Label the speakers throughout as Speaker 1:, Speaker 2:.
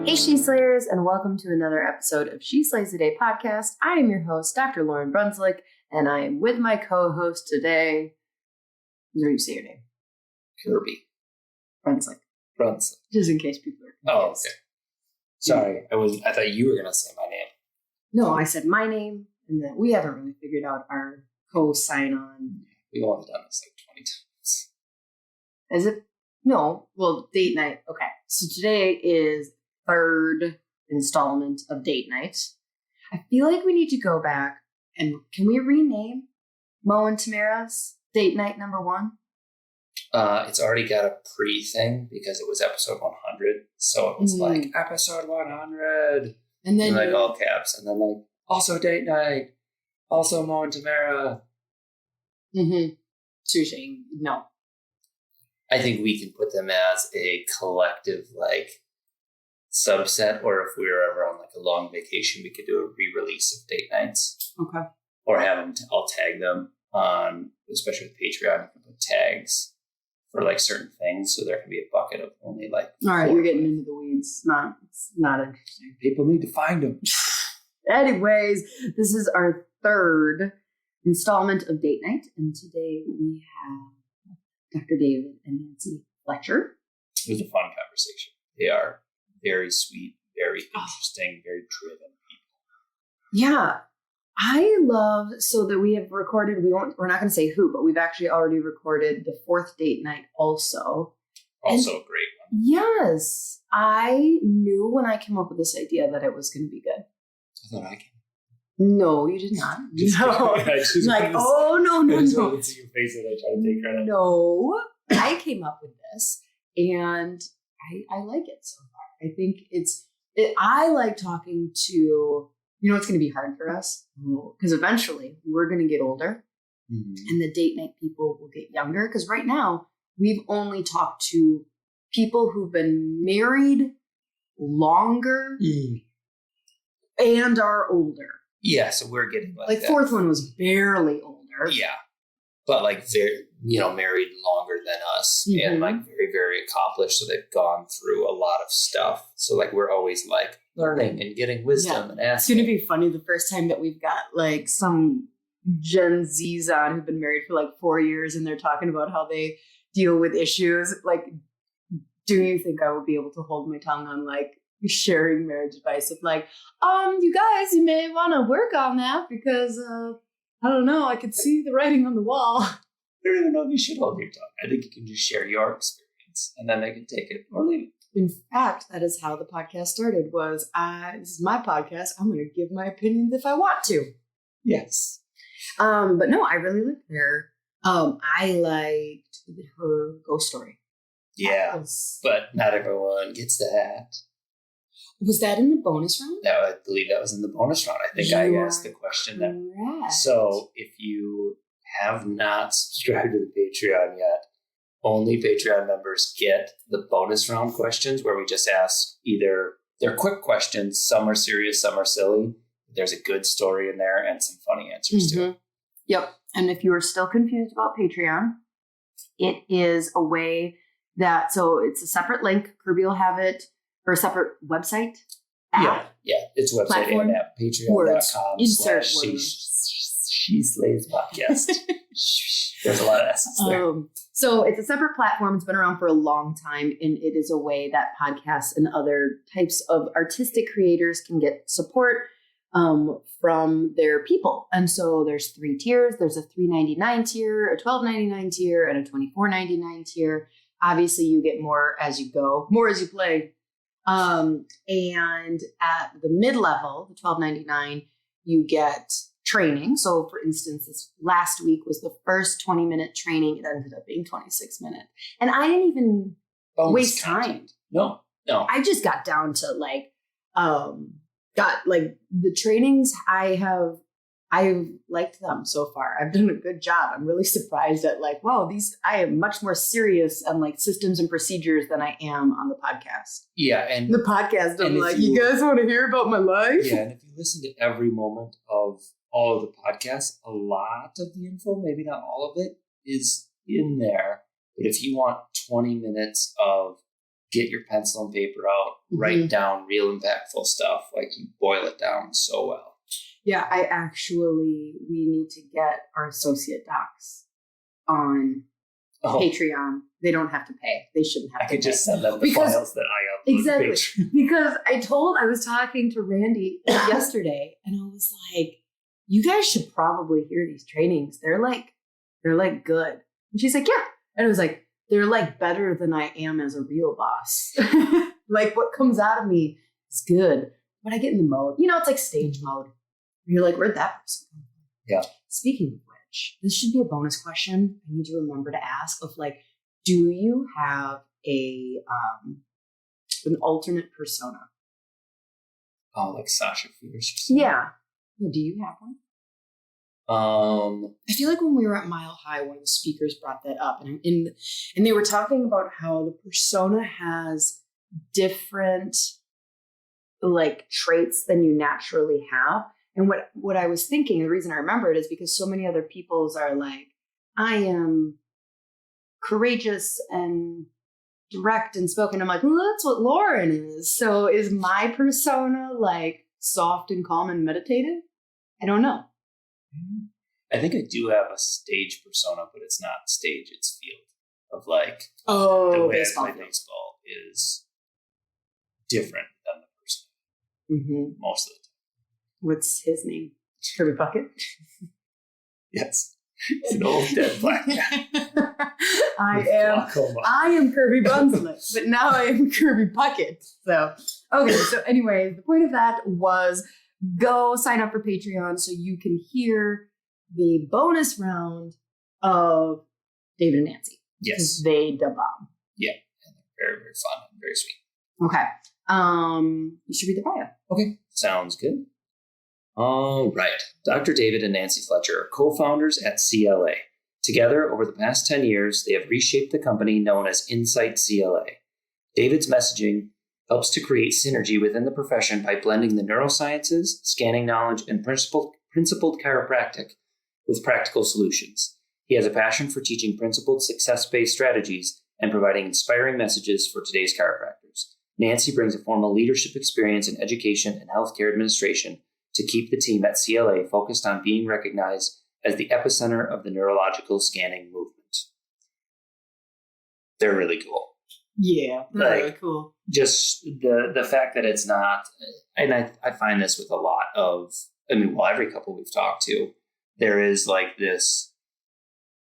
Speaker 1: Hey, She Slayers, and welcome to another episode of She Slays a Day podcast. I am your host, Dr. Lauren Brunslick, and I am with my co-host today. How do you say your name?
Speaker 2: Kirby.
Speaker 1: Brunslick. Just in case people are confused.
Speaker 2: Oh, okay. Sorry, I thought you were going to say my name.
Speaker 1: No, I said my name, and then we haven't really figured out our co-sign-on.
Speaker 2: We've only done this like 20 times.
Speaker 1: Is it? No. Well, date night. Okay. So today is third installment of date night. I feel like we need to go back and can we rename Mo and Tamara's date night number 1?
Speaker 2: It's already got a pre-thing because it was episode 100. So it was like episode 100.
Speaker 1: And then
Speaker 2: like all caps. And then like also date night. Also Mo and Tamara.
Speaker 1: Touching. No.
Speaker 2: I think we can put them as a collective like subset, or if we were ever on like a long vacation, we could do a re-release of date nights.
Speaker 1: Okay.
Speaker 2: Or have them, I'll tag them on, especially with Patreon, you can put tags for like certain things. So there can be a bucket of only like.
Speaker 1: All right, you're getting into the weeds. It's not interesting.
Speaker 2: People need to find them.
Speaker 1: Anyways, this is our third installment of date night. And today we have Dr. David and Nancy Fletcher.
Speaker 2: It was a fun conversation. They are very sweet, very interesting, very driven people.
Speaker 1: Yeah. I love, so that we have recorded, we're not going to say who, but we've actually already recorded the 4th date night also.
Speaker 2: Also a great one.
Speaker 1: Yes. I knew when I came up with this idea that it was going to be good.
Speaker 2: I thought I came.
Speaker 1: No, you did not.
Speaker 2: No.
Speaker 1: Like, no.
Speaker 2: I just wanted to see your face and I try to take credit.
Speaker 1: No. I came up with this and I like it so far. I think I like talking to, it's going to be hard for us because eventually we're going to get older and the date night people will get younger. Because right now we've only talked to people who've been married longer and are older.
Speaker 2: Yeah, so we're getting
Speaker 1: like that. 4th one was barely older.
Speaker 2: Yeah, but like very, married longer than us and like very, very accomplished. So they've gone through a lot of stuff. So like we're always like learning and getting wisdom and asking.
Speaker 1: It's going to be funny the first time that we've got like some Gen Zs on who've been married for like 4 years and they're talking about how they deal with issues. Like, do you think I will be able to hold my tongue on like sharing marriage advice of like, you guys, you may want to work on that because I don't know, I could see the writing on the wall.
Speaker 2: I don't even know if you should hold your tongue. I think you can just share your experience and then they can take it or leave it.
Speaker 1: In fact, that is how the podcast started was, this is my podcast. I'm going to give my opinions if I want to.
Speaker 2: Yes.
Speaker 1: But no, I really liked her. I liked her ghost story.
Speaker 2: Yeah, but not everyone gets that.
Speaker 1: Was that in the bonus round?
Speaker 2: No, I believe that was in the bonus round. I think I asked the question that. So if you have not subscribed to the Patreon yet, only Patreon members get the bonus round questions where we just ask either, they're quick questions, some are serious, some are silly. There's a good story in there and some funny answers to it.
Speaker 1: Yep. And if you are still confused about Patreon, it is a way that, so it's a separate link. Kirby will have it. Or a separate website? App?
Speaker 2: Yeah, it's a website
Speaker 1: platform?
Speaker 2: And app. Patreon.com
Speaker 1: She
Speaker 2: Slays podcast. There's a lot of S's there.
Speaker 1: So it's a separate platform. It's been around for a long time. And it is a way that podcasts and other types of artistic creators can get support from their people. And so there's 3 tiers. There's a $3.99 tier, a $12.99 tier, and a $24.99 tier. Obviously, you get more as you go, more as you play. And at the mid-level, the $12.99, you get training. So for instance, this last week was the first 20-minute training. It ended up being 26 minutes. And I didn't even waste time.
Speaker 2: No.
Speaker 1: I just got down to like, the trainings I've liked them so far. I've done a good job. I'm really surprised at like, wow, I am much more serious on like systems and procedures than I am on the podcast.
Speaker 2: Yeah. And
Speaker 1: the podcast, I'm like, you guys want to hear about my life?
Speaker 2: Yeah. And if you listen to every moment of all of the podcasts, a lot of the info, maybe not all of it, is in there. But if you want 20 minutes of get your pencil and paper out, write down real impactful stuff. Like you boil it down so well.
Speaker 1: Yeah, we need to get our associate docs on Patreon. They don't have to pay. They shouldn't have to pay. I could just send them the files that I upload. Exactly. Because I was talking to Randy yesterday and I was like, you guys should probably hear these trainings. They're like good. And she's like, yeah. And I was like, they're like better than I am as a real boss. Like what comes out of me is good. When I get in the mode, it's like stage mode. You're like, where'd that person come from?
Speaker 2: Yeah.
Speaker 1: Speaking of which, this should be a bonus question. I need to remember to ask of like, do you have an alternate persona?
Speaker 2: Oh, like Sasha Fierce?
Speaker 1: Yeah. Do you have one? I feel like when we were at Mile High, one of the speakers brought that up, and they were talking about how the persona has different like traits than you naturally have. And what I was thinking, the reason I remember it is because so many other people's are like, I am courageous and direct and spoken. I'm like, well, that's what Lauren is. So is my persona like soft and calm and meditative? I don't know.
Speaker 2: I think I do have a stage persona, but it's not stage, it's field. Of like,
Speaker 1: the
Speaker 2: way I play baseball is different than the person most of the time.
Speaker 1: What's his name? Kirby Puckett?
Speaker 2: Yes. It's an old dead black guy.
Speaker 1: I am Kirby Brunswick, but now I am Kirby Puckett. So, okay. So anyway, the point of that was go sign up for Patreon so you can hear the bonus round of David and Nancy.
Speaker 2: Yes.
Speaker 1: They da bomb.
Speaker 2: Yeah. And they're very, very fun and very sweet.
Speaker 1: Okay. You should read the bio.
Speaker 2: Okay. Sounds good. All right. Dr. David and Nancy Fletcher are co-founders at CLA. Together, over the past 10 years, they have reshaped the company known as Insight CLA. David's messaging helps to create synergy within the profession by blending the neurosciences, scanning knowledge, and principled chiropractic with practical solutions. He has a passion for teaching principled, success-based strategies and providing inspiring messages for today's chiropractors. Nancy brings a formal leadership experience in education and healthcare administration to keep the team at CLA focused on being recognized as the epicenter of the neurological scanning movement. They're really cool.
Speaker 1: Yeah, they're really cool.
Speaker 2: Just the fact that it's not, and I find this with a lot of, every couple we've talked to, there is like this,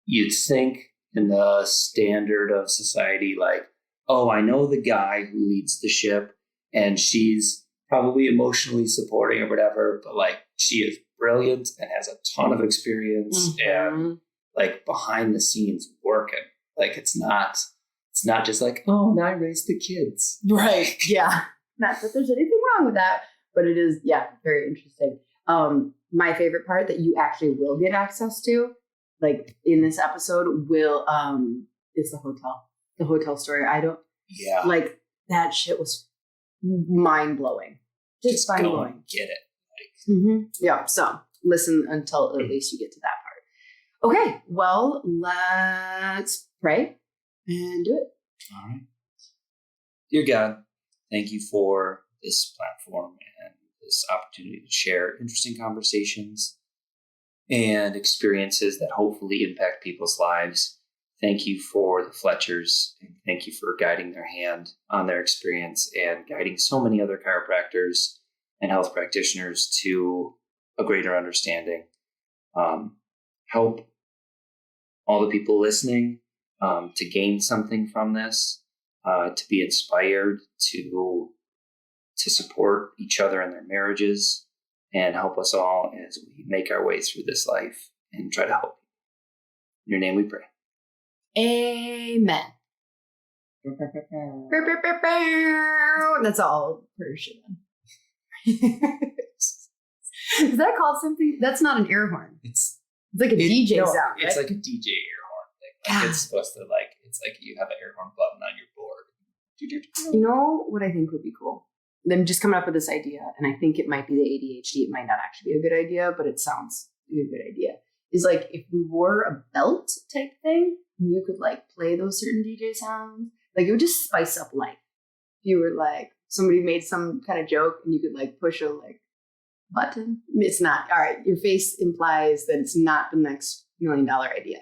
Speaker 2: you'd think in the standard of society, like, oh, I know the guy who leads the ship and she's probably emotionally supporting or whatever, but like she is brilliant and has a ton of experience and like behind the scenes working. Like it's not just like, oh, now I raise the kids.
Speaker 1: Right. Yeah. Not that there's anything wrong with that, but it is, very interesting. My favorite part that you actually will get access to, like in this episode, is the hotel story. Like that shit was mind blowing. Just mind blowing.
Speaker 2: Get it.
Speaker 1: Yeah. So listen until at least you get to that part. Okay. Well, let's pray and do it.
Speaker 2: All right. Dear God, thank you for this platform and this opportunity to share interesting conversations and experiences that hopefully impact people's lives. Thank you for the Fletchers, and thank you for guiding their hand on their experience and guiding so many other chiropractors and health practitioners to a greater understanding. Help all the people listening to gain something from this, to be inspired, to support each other in their marriages, and help us all as we make our way through this life and try to help. In your name we pray.
Speaker 1: Amen. That's all Persian. Is that called something? That's not an air horn. It's like a DJ sound, right?
Speaker 2: It's like a DJ air horn thing. Like it's supposed to it's like you have an air horn button on your board.
Speaker 1: You know what I think would be cool? Them just coming up with this idea, and I think it might be the ADHD. It might not actually be a good idea, but it sounds like a good idea. Is like if we wore a belt type thing, you could like play those certain DJ sounds. Like it would just spice up life. you were like, somebody made some kind of joke and you could like push a like button? It's not. All right. Your face implies that it's not the next $1 million idea.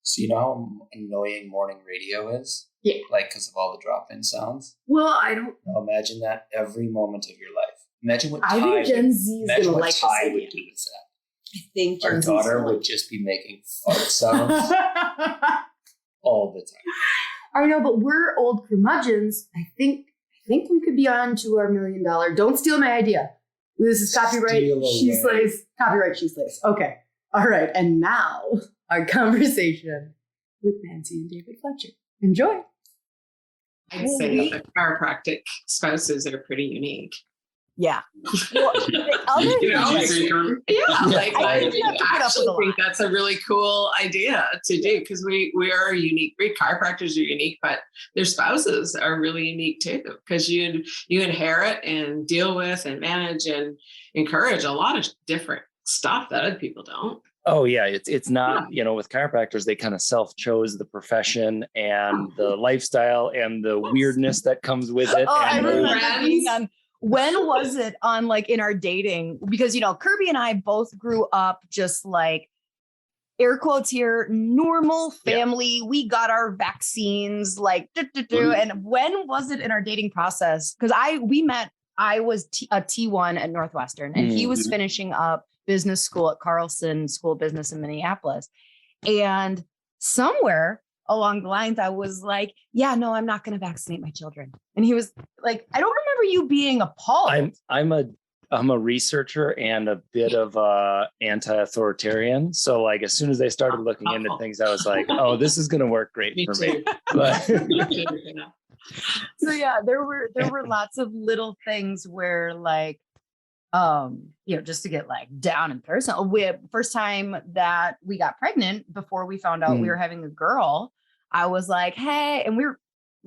Speaker 2: So you know how annoying morning radio is?
Speaker 1: Yeah.
Speaker 2: Like, because of all the drop-in sounds?
Speaker 1: Well, I don't.
Speaker 2: Now imagine that every moment of your life. Imagine what
Speaker 1: I think Gen Z is going to like this
Speaker 2: Ty would
Speaker 1: idea.
Speaker 2: do with that.
Speaker 1: I think
Speaker 2: Our
Speaker 1: Gen Z's
Speaker 2: daughter
Speaker 1: gonna
Speaker 2: would just be making fart sounds all the time.
Speaker 1: I know, but we're old curmudgeons. I think we could be on to our $1 million. Don't steal my idea. This is copyright. She slays. Copyright. She slays. Okay. All right. And now our conversation with Nancy and David Fletcher. Enjoy.
Speaker 3: I'd say that the chiropractic spouses are pretty unique.
Speaker 4: Yeah. Well,
Speaker 3: I actually think that's a really cool idea to do because we are a unique breed. Chiropractors are unique, but their spouses are really unique too because you inherit and deal with and manage and encourage a lot of different stuff that other people don't.
Speaker 5: Oh yeah, it's not, with chiropractors, they kind of self-chose the profession and the lifestyle and the weirdness that comes with it.
Speaker 4: I remember being on, when was it on like in our dating? Because, Kirby and I both grew up just like, air quotes here, normal family. Yeah. We got our vaccines, like, and when was it in our dating process? Because we met, I was a T1 at Northwestern and he was finishing up business school at Carlson School of Business in Minneapolis. And somewhere along the lines, I was like, yeah, no, I'm not going to vaccinate my children. And he was like, I don't remember you being appalled.
Speaker 5: I'm a researcher and a bit of anti-authoritarian. So like, as soon as they started looking into things, I was like, oh, this is going to work great for me. But
Speaker 4: so yeah, there were lots of little things where like, just to get like down and personal. First time that we got pregnant before we found out we were having a girl, I was like, hey, and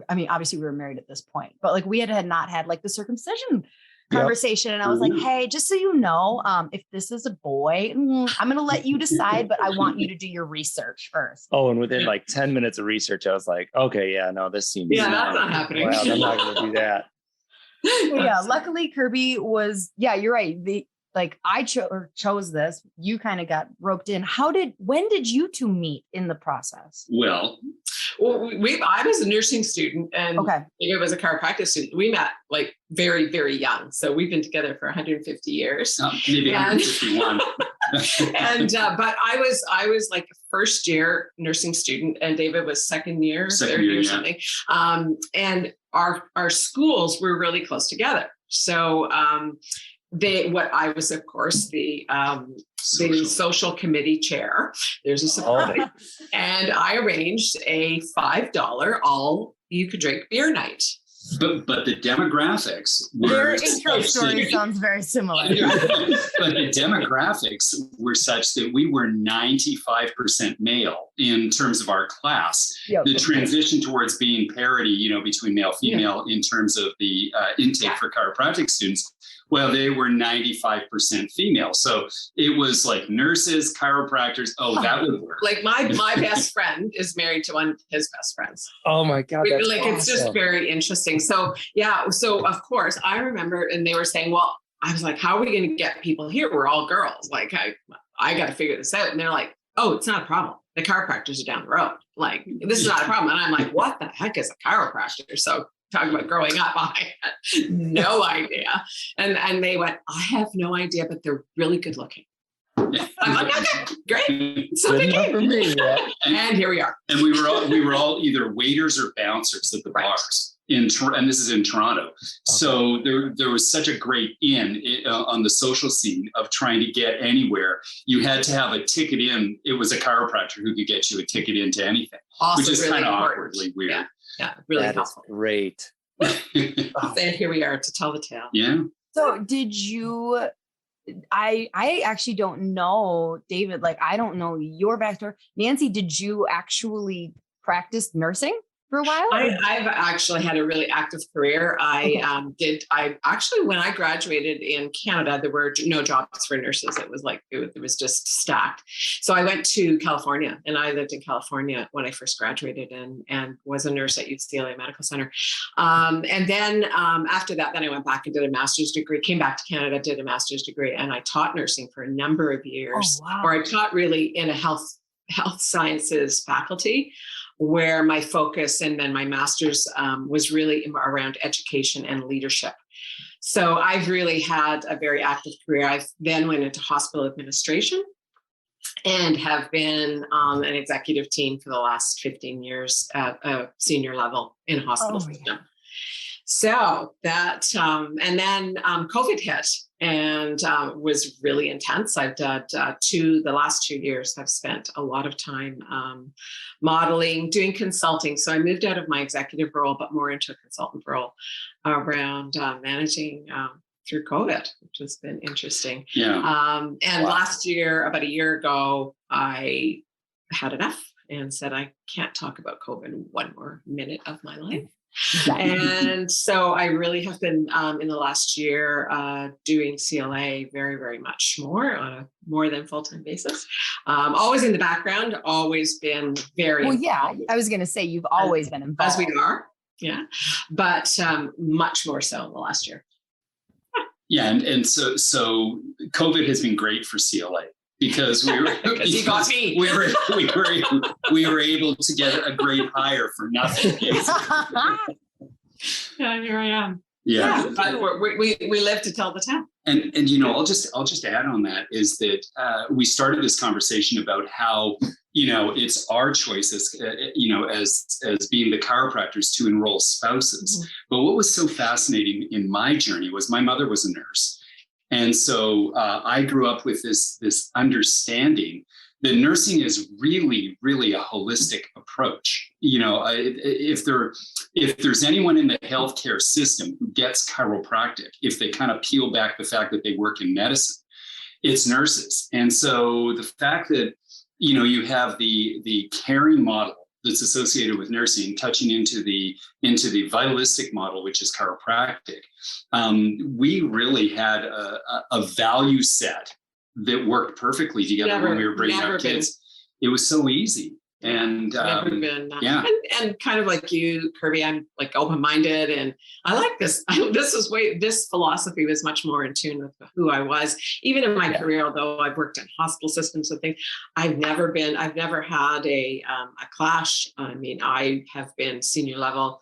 Speaker 4: obviously we were married at this point, but like we had not had like the circumcision conversation. And I was like, hey, just so you know, if this is a boy, I'm going to let you decide, but I want you to do your research first.
Speaker 5: Oh, and within like 10 minutes of research, I was like, okay, yeah, no, this seems
Speaker 3: that's not happening.
Speaker 5: Well, I'm not going to do that.
Speaker 4: Yeah, luckily Kirby was, you're right. I chose this. You kind of got roped in. When did you two meet in the process?
Speaker 3: Well, I was a nursing student and David was a chiropractic student. We met like very, very young. So we've been together for 150 years.
Speaker 6: Maybe 151.
Speaker 3: But I was like a first year nursing student and David was second year something. And our schools were really close together. So I was, of course, the social committee chair. There's a surprise. And I arranged a $5 all you could drink beer night.
Speaker 6: But the demographics were...
Speaker 4: Their intro story sounds very similar.
Speaker 6: But the demographics were such that we were 95% male in terms of our class. Yep. The transition towards being parity, between male, female in terms of the intake for chiropractic students, well, they were 95% female. So it was like nurses, chiropractors. Oh, that would work.
Speaker 3: Like my best friend is married to one of his best friends.
Speaker 5: Oh my God. That's awesome.
Speaker 3: It's just very interesting. So so of course I remember, and they were saying, well, I was like, how are we going to get people here? We're all girls. Like I got to figure this out. And they're like, oh, it's not a problem. The chiropractors are down the road. Like, this is not a problem. And I'm like, what the heck is a chiropractor? So talking about growing up, I had no idea. And they went, I have no idea, but they're really good looking. I'm like, okay, great. So they came. For me, and here we are.
Speaker 6: And we were all either waiters or bouncers at the bars. And this is in Toronto. Okay. So there was such a great on the social scene of trying to get anywhere. You had to have a ticket in. It was a chiropractor who could get you a ticket into anything,
Speaker 3: also
Speaker 6: which is
Speaker 3: really
Speaker 6: kind of
Speaker 3: important.
Speaker 6: Awkwardly weird.
Speaker 3: Yeah, really
Speaker 5: that
Speaker 3: helpful.
Speaker 5: Is great.
Speaker 3: And here we are to tell the tale.
Speaker 6: Yeah.
Speaker 4: So did you... I actually don't know, David, like, I don't know your backstory. Nancy, did you actually practice nursing? for a while?
Speaker 3: I've actually had a really active career. I actually, when I graduated in Canada, there were no jobs for nurses. It was just stacked. So I went to California, and I lived in California when I first graduated, and was a nurse at UCLA Medical Center. And then after that, then I went back and did a master's degree, came back to Canada, did a master's degree, and I taught nursing for a number of years.
Speaker 4: Oh, wow.
Speaker 3: Or I taught really in a health sciences faculty, where my focus and then my master's was really around education and leadership. So I've really had a very active career. I then went into hospital administration and have been on an executive team for the last 15 years at a senior level in a hospital system. Yeah. So that, and then COVID hit, and was really intense. I've done the last 2 years, I've spent a lot of time modeling, doing consulting. So I moved out of my executive role, but more into a consultant role around managing through COVID, which has been interesting.
Speaker 6: Yeah.
Speaker 3: And last year, about a year ago, I had enough and said, I can't talk about COVID one more minute of my life. And so I really have been in the last year doing CLA very, very much more on a more than full-time basis. Always in the background, always been very involved.
Speaker 4: Yeah, I was going to say you've always been involved.
Speaker 3: As we are, yeah, but much more so in the last year.
Speaker 6: Yeah, and so COVID has been great for CLA. Because we were,
Speaker 3: he got me.
Speaker 6: We were able to get a great hire for nothing.
Speaker 3: Yeah, here I am.
Speaker 6: Yeah,
Speaker 3: but we live to tell the tale.
Speaker 6: And I'll just add on that is that we started this conversation about how it's our choice as as being the chiropractors to enroll spouses. Mm-hmm. But what was so fascinating in my journey was my mother was a nurse. And so I grew up with this understanding that nursing is really, really a holistic approach. If there's anyone in the healthcare system who gets chiropractic, if they kind of peel back the fact that they work in medicine, it's nurses. And so the fact that you have the caring model that's associated with nursing, touching into the vitalistic model, which is chiropractic. We really had a value set that worked perfectly together when we were bringing up kids. It was so easy. And
Speaker 3: never been,
Speaker 6: yeah,
Speaker 3: and kind of like you, Kirby, I'm like open-minded, and I like this. This philosophy was much more in tune with who I was, even in my career. Although I've worked in hospital systems and things, I've never had a clash. I mean, I have been senior level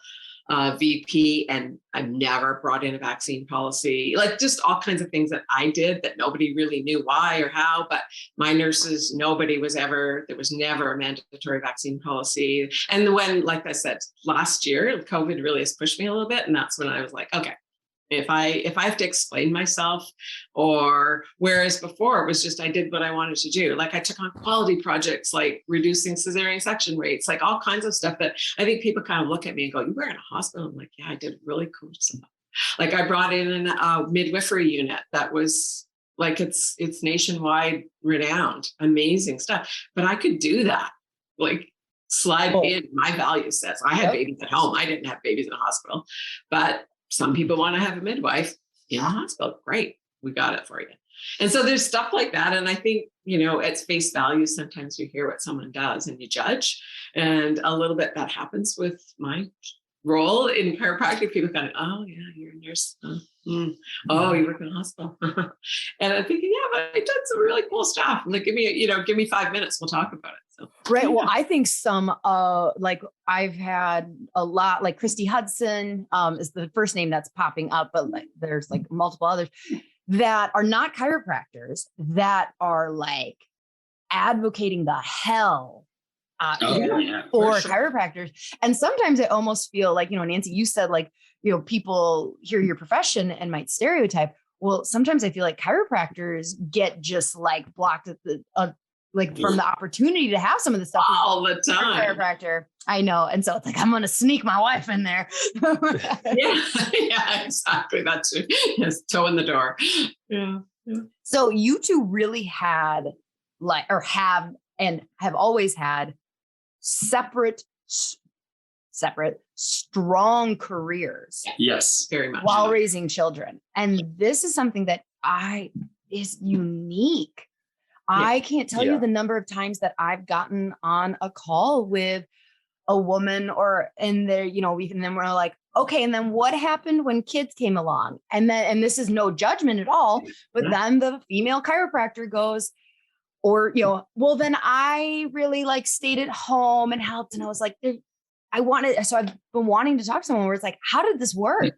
Speaker 3: VP, and I've never brought in a vaccine policy, like just all kinds of things that I did that nobody really knew why or how. But my nurses, there was never a mandatory vaccine policy. And when, like I said, last year, COVID really has pushed me a little bit. And that's when I was like, okay, if I have to explain myself, or whereas before it was just, I did what I wanted to do. Like I took on quality projects, like reducing cesarean section rates, like all kinds of stuff that I think people kind of look at me and go, you were in a hospital. I'm like, yeah, I did really cool stuff. Like I brought in a midwifery unit that was like, it's nationwide renowned, amazing stuff. But I could do that, like slide in my value sets. I had babies at home. I didn't have babies in a hospital, but some people want to have a midwife in the hospital. Great. We got it for you. And so there's stuff like that. And I think, at face value, sometimes you hear what someone does and you judge. And a little bit that happens with my role in chiropractic. People kind of, oh yeah, you're a nurse. Oh, you work in a hospital. And I'm thinking, yeah, but I did some really cool stuff. I'm like, give me 5 minutes. We'll talk about it. So,
Speaker 4: right. Well, I think some, like I've had a lot, like Christy Hudson is the first name that's popping up, but like there's like multiple others that are not chiropractors that are like advocating the hell for chiropractors. And sometimes I almost feel like, Nancy, you said like, people hear your profession and might stereotype. Well, sometimes I feel like chiropractors get just like blocked at the, from the opportunity to have some of the stuff
Speaker 3: all the time.
Speaker 4: Chiropractor, I know. And so it's like, I'm going to sneak my wife in there.
Speaker 3: yeah, exactly. That's it. Yes, toe in the door. Yeah.
Speaker 4: So you two really had have always had separate separate, strong careers.
Speaker 6: Yes,
Speaker 3: very much.
Speaker 4: While raising children. And this is something that is unique. I can't tell you the number of times that I've gotten on a call with a woman and then we're like, okay, and then what happened when kids came along? And this is no judgment at all, but then the female chiropractor goes, well, then I really stayed at home and helped. And I was like, so I've been wanting to talk to someone where it's like, how did this work?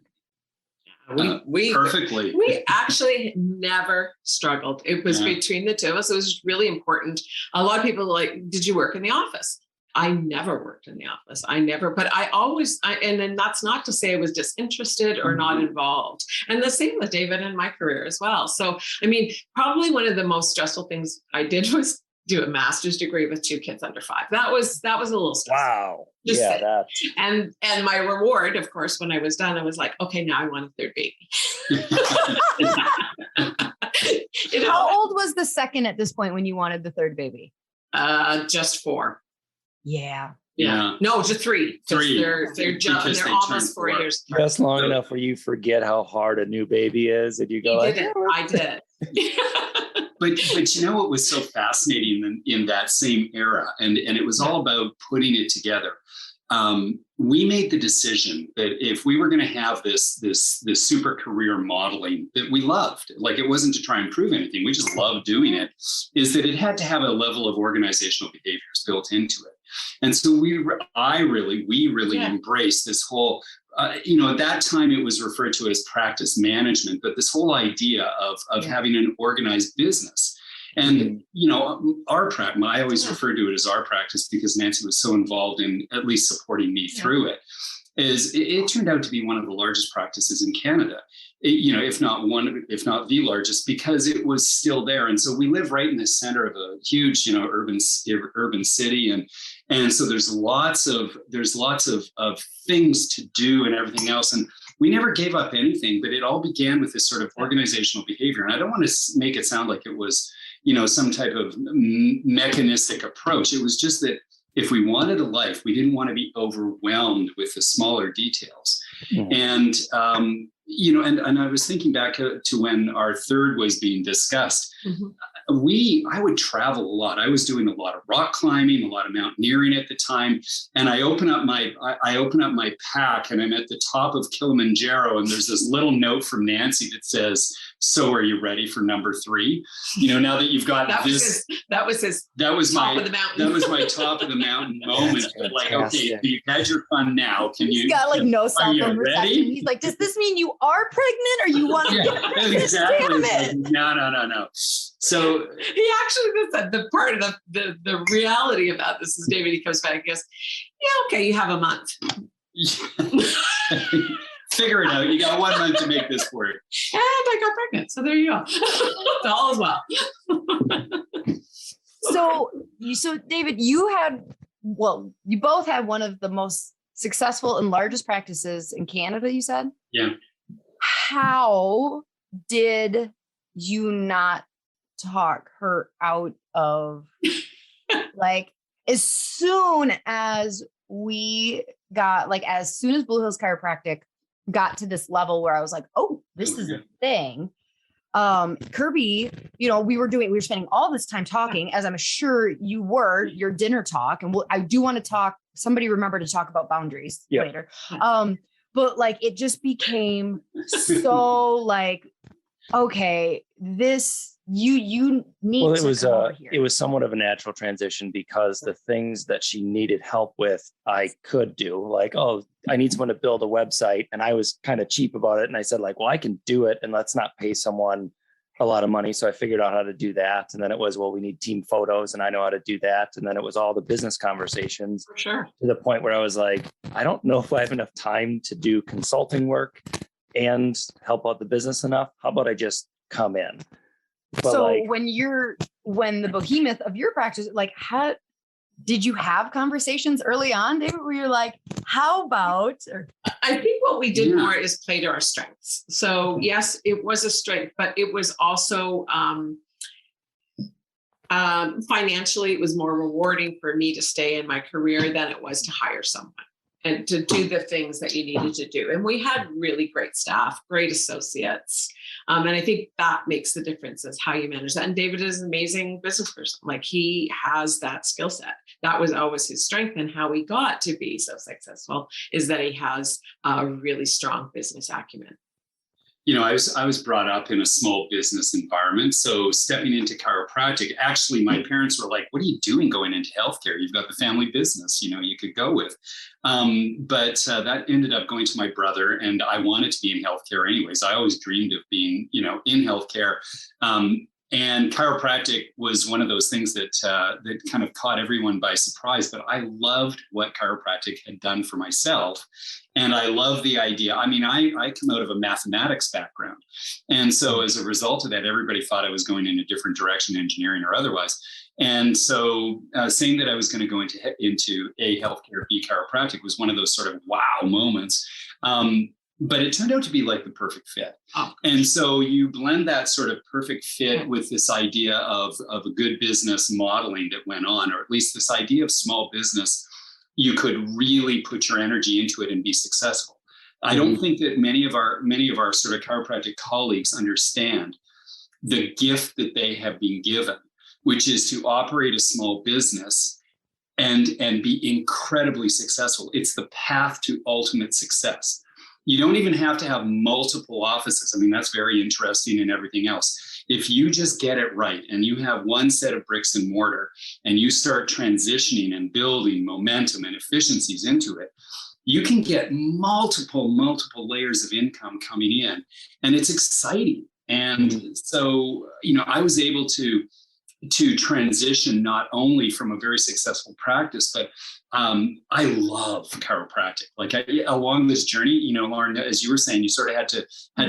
Speaker 3: We
Speaker 6: perfectly.
Speaker 3: We actually never struggled. It was between the two of us. It was really important. A lot of people are like, did you work in the office? I never worked in the office. But I always, and then that's not to say I was disinterested or not involved. And the same with David in my career as well. So, I mean, probably one of the most stressful things I did was do a master's degree with 2 kids under 5. That was a little stressful.
Speaker 5: Wow.
Speaker 3: And my reward, of course, when I was done, I was like, okay, now I want a third baby.
Speaker 4: How old was the second at this point when you wanted the third baby?
Speaker 3: Just 4.
Speaker 4: Yeah.
Speaker 3: No, just 3.
Speaker 6: 3.
Speaker 3: They're almost 4 years.
Speaker 5: Just long enough where you forget how hard a new baby is, and you go,
Speaker 3: I did.
Speaker 6: But you know what was so fascinating in that same era, and it was all about putting it together. We made the decision that if we were going to have this super career modeling that we loved, it wasn't to try and prove anything, we just loved doing it, is that it had to have a level of organizational behaviors built into it. And so we really embraced this whole, at that time it was referred to as practice management, but this whole idea of having an organized business. And, our practice, I always refer to it as our practice because Nancy was so involved in at least supporting me through it, it turned out to be one of the largest practices in Canada, if not the largest, because it was still there. And so we live right in the center of a huge, urban city. And so there's lots of things to do and everything else. And we never gave up anything, but it all began with this sort of organizational behavior. And I don't want to make it sound like it was, some type of mechanistic approach. It was just that if we wanted a life, we didn't want to be overwhelmed with the smaller details. Mm-hmm. And, and I was thinking back to when our third was being discussed. Mm-hmm. I would travel a lot. I was doing a lot of rock climbing, a lot of mountaineering at the time. And I open up my pack and I'm at the top of Kilimanjaro. And there's this little note from Nancy that says, "So are you ready for number 3?" Now that you've got
Speaker 3: that was top of the mountain.
Speaker 6: That was my top of the mountain moment. Okay, you've had your fun now.
Speaker 4: He's got no cell phone reception. He's like, does this mean you are pregnant or you want to get pregnant?
Speaker 6: Exactly.
Speaker 4: Damn it.
Speaker 6: No. So
Speaker 3: he actually said the part of the reality about this is David, he comes back and goes, yeah, okay, you have a month.
Speaker 6: Figure it out. You got 1 month to make this work.
Speaker 3: And I got pregnant. So there you go. It's all as well.
Speaker 4: So David, you both had one of the most successful and largest practices in Canada, you said?
Speaker 6: Yeah.
Speaker 4: How did you not talk her out of as soon as we got as soon as Blue Hills Chiropractic got to this level where I was like, oh, this is a thing. Kirby, we were spending all this time talking, as I'm sure you were, your dinner talk. And I do want to talk, somebody remember to talk about boundaries later. But it just became so okay, this, you need to come over here.
Speaker 5: It was somewhat of a natural transition because the things that she needed help with, I could do. I need someone to build a website. And I was kind of cheap about it. And I said I can do it and let's not pay someone a lot of money. So I figured out how to do that. And then it was, we need team photos and I know how to do that. And then it was all the business conversations.
Speaker 3: For sure.
Speaker 5: To the point where I was like, I don't know if I have enough time to do consulting work and help out the business enough. How about I just come in? But
Speaker 4: so when the behemoth of your practice, how did you have conversations early on, David, where you're like, how about?
Speaker 3: I think what we did more is play to our strengths. So yes, it was a strength, but it was also financially, it was more rewarding for me to stay in my career than it was to hire someone. and to do the things that you needed to do. And we had really great staff, great associates. And I think that makes the difference is how you manage that. And David is an amazing business person. Like he has that skill set. That was always his strength, and how he got to be so successful is that he has a really strong business acumen.
Speaker 6: You know, I was brought up in a small business environment. So stepping into chiropractic, actually, my parents were like, what are you doing going into healthcare? You've got the family business, you know, you could go with. But that ended up going to my brother, and I wanted to be in healthcare anyways. I always dreamed of being, you know, in healthcare. And chiropractic was one of those things that that kind of caught everyone by surprise. But I loved what chiropractic had done for myself. And I love the idea. I mean, I come out of a mathematics background. And so as a result of that, everybody thought I was going in a different direction, engineering or otherwise. And so saying that I was going to go into a healthcare, be chiropractic was one of those sort of wow moments. But it turned out to be like the perfect fit. Oh. And so you blend that sort of perfect fit with this idea of a good business modeling that went on, or at least this idea of small business. You could really put your energy into it and be successful. I don't think that many of our sort of chiropractic colleagues understand the gift that they have been given, which is to operate a small business and be incredibly successful. It's the path to ultimate success. You don't even have to have multiple offices. I mean, that's very interesting and everything else. If you just get it right and you have one set of bricks and mortar and you start transitioning and building momentum and efficiencies into it, you can get multiple layers of income coming in, and it's exciting. And so, you know, I was able to transition not only from a very successful practice, but I love chiropractic. Like along this journey, you know, Lauren, as you were saying, you sort of had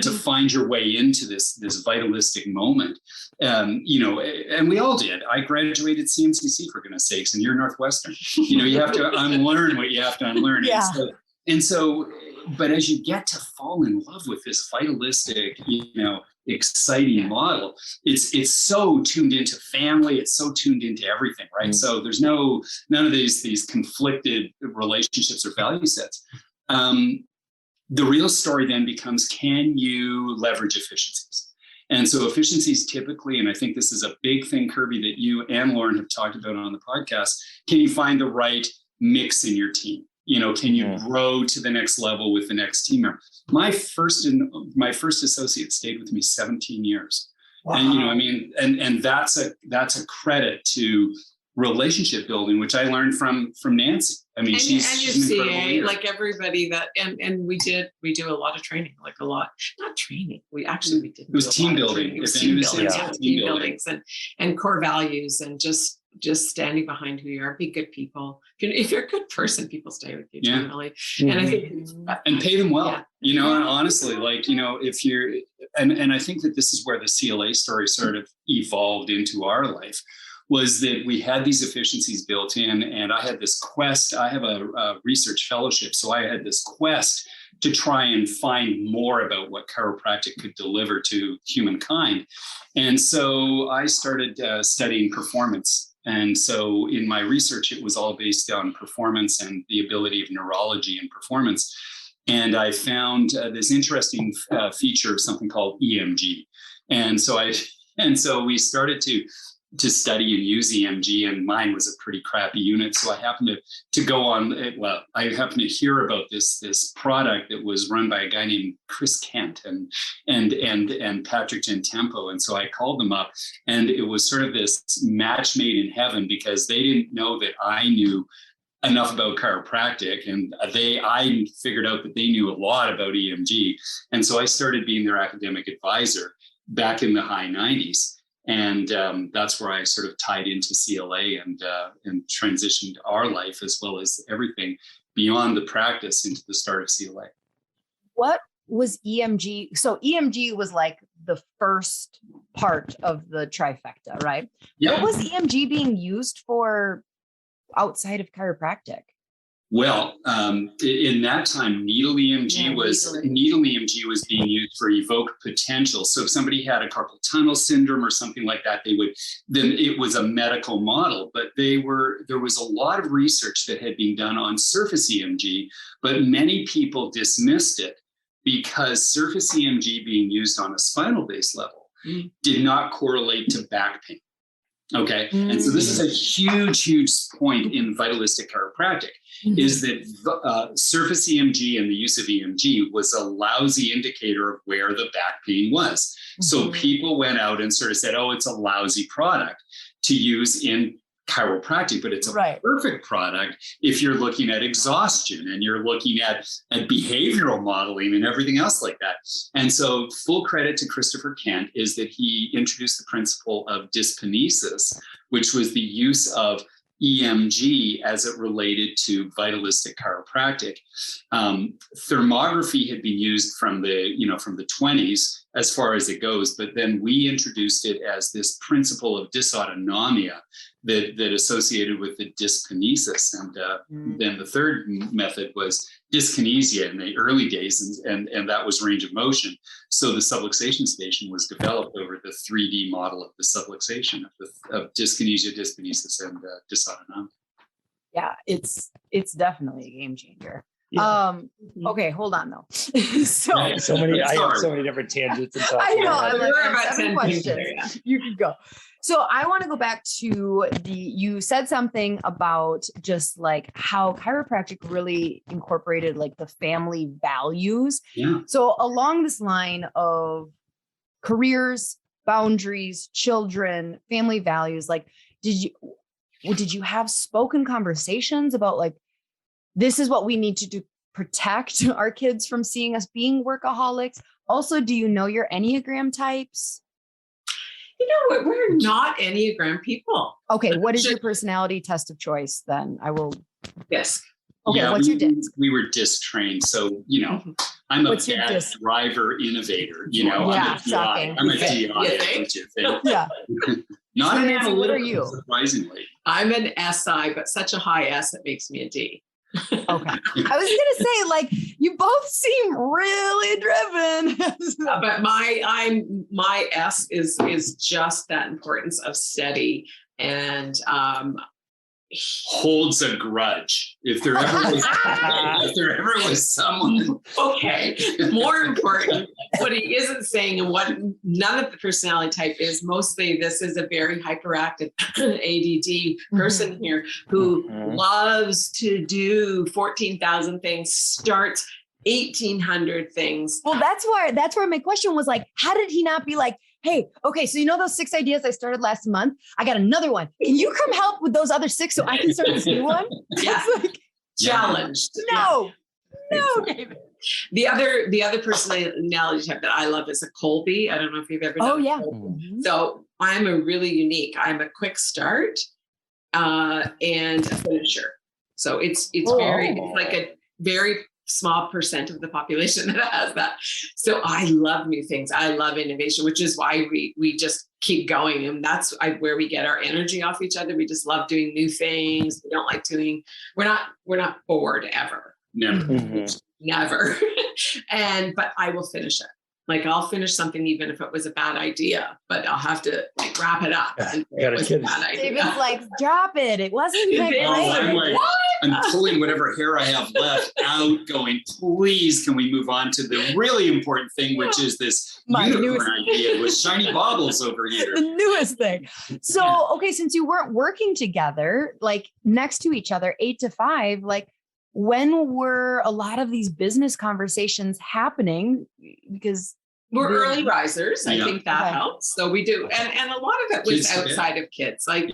Speaker 6: to find your way into this vitalistic moment. You know, and we all did. I graduated CMCC, for goodness sakes, and you're Northwestern. You know, you have to unlearn what you have to unlearn.
Speaker 4: Yeah.
Speaker 6: And so, but as you get to fall in love with this vitalistic, you know, exciting model, it's so tuned into family, it's so tuned into everything, right? So there's none of these conflicted relationships or value sets. The real story then becomes, can you leverage efficiencies? And so efficiencies typically, and I think this is a big thing, Kirby, that you and Lauren have talked about on the podcast, can you find the right mix in your team? You know, can you grow to the next level with the next team member? My first associate stayed with me 17 years. Wow. And, you know, I mean, and that's a credit to relationship building, which I learned from Nancy. I mean, she's an incredible leader.
Speaker 3: Like everybody that, and we do a lot of training, like a lot, not training. We did.
Speaker 6: It was team building.
Speaker 3: It was team buildings and core values, and just standing behind who you are. Be good people. If you're a good person, people stay with you generally. And I think
Speaker 6: and pay them well. You know, and honestly, like, you know, if you're and I think that this is where the CLA story sort of evolved into our life, was that we had these efficiencies built in, and I had this quest. I have a research fellowship, so I had this quest to try and find more about what chiropractic could deliver to humankind. And so I started studying performance. And so in my research, it was all based on performance and the ability of neurology and performance. And I found this interesting feature of something called EMG. And so we started to study and use EMG, and mine was a pretty crappy unit. So I happened to go on, I happened to hear about this product that was run by a guy named Chris Kent and Patrick Gentempo. And so I called them up, and it was sort of this match made in heaven, because they didn't know that I knew enough about chiropractic, and I figured out that they knew a lot about EMG. And so I started being their academic advisor back in the high 90s. And that's where I sort of tied into CLA and transitioned our life, as well as everything beyond the practice, into the start of CLA.
Speaker 4: What was EMG? So EMG was like the first part of the trifecta, right? Yeah. What was EMG being used for outside of chiropractic?
Speaker 6: Well, in that time, needle EMG was being used for evoked potential. So if somebody had a carpal tunnel syndrome or something like that, then it was a medical model. But there was a lot of research that had been done on surface EMG, but many people dismissed it because surface EMG being used on a spinal base level did not correlate to back pain. Okay. And so this is a huge point in vitalistic chiropractic, is that surface EMG and the use of EMG was a lousy indicator of where the back pain was. So people went out and sort of said, oh, it's a lousy product to use in chiropractic, but it's a perfect product if you're looking at exhaustion and you're looking at behavioral modeling and everything else like that. And so full credit to Christopher Kent is that he introduced the principle of dyskinesis, which was the use of EMG as it related to vitalistic chiropractic. Thermography had been used from the 20s as far as it goes, but then we introduced it as this principle of dysautonomia that associated with the dyskinesis. And then the third method was dyskinesia in the early days, and that was range of motion. So the subluxation station was developed over the 3D model of the subluxation of dyskinesia, dyskinesis, and dysautonomia.
Speaker 4: Yeah, it's definitely a game changer.
Speaker 5: Yeah.
Speaker 4: Okay, hold on though.
Speaker 5: I have so many different tangents and stuff.
Speaker 4: I know.
Speaker 3: I'm
Speaker 4: like,
Speaker 3: about 10
Speaker 4: questions.
Speaker 3: there,
Speaker 4: You can go. So I want to go back to you said something about just like how chiropractic really incorporated like the family values.
Speaker 6: Yeah.
Speaker 4: So along this line of careers, boundaries, children, family values, like did you have spoken conversations about like, this is what we need to do, protect our kids from seeing us being workaholics? Also, do you know your Enneagram types?
Speaker 3: You know, we're not Enneagram people.
Speaker 4: Okay, what is your personality test of choice then? I will.
Speaker 3: Yes.
Speaker 4: Okay, what's your DISC?
Speaker 6: We were DISC trained, so I'm a bad driver innovator.
Speaker 4: Yeah,
Speaker 6: I'm a DI. Don't you think?
Speaker 4: Yeah.
Speaker 6: Not an analytical.
Speaker 4: What are you?
Speaker 6: Surprisingly,
Speaker 3: I'm an SI, but such a high S it makes me a D.
Speaker 4: Okay. I was gonna say, like, you both seem really driven.
Speaker 3: But my S is just that importance of steady and
Speaker 6: holds a grudge. If there ever was someone.
Speaker 3: Okay. More important, what he isn't saying and what none of the personality type is, mostly this is a very hyperactive ADD person here who loves to do 14,000 things, starts 1,800 things.
Speaker 4: Well, that's where my question was like, how did he not be like, hey, okay, so those 6 ideas I started last month, I got another one. Can you come help with those other 6 so I can start this new one?
Speaker 3: Yeah. Like, challenged.
Speaker 4: No.
Speaker 3: David. The other personality type that I love is a Colby. I don't know if you've ever done.
Speaker 4: Oh yeah.
Speaker 3: So I'm a really unique. I'm a quick start and a finisher. So it's like a very small percent of the population that has that. So I love new things. I love innovation, which is why we just keep going. And that's where we get our energy off each other. We just love doing new things. We don't like we're not bored ever.
Speaker 6: Never.
Speaker 3: Never. But I will finish it. Like I'll finish something even if it was a bad idea, but I'll have to wrap it up.
Speaker 4: David's like, drop it. It wasn't my plan.
Speaker 6: I'm pulling whatever hair I have left out going, please, can we move on to the really important thing, which is this unicorn idea with shiny baubles over here.
Speaker 4: The newest thing. So, okay, since you weren't working together, like next to each other, 8 to 5, like when were a lot of these business conversations happening? Because
Speaker 3: we're early risers. I think that helps. So we do. And a lot of it was outside of kids. Like,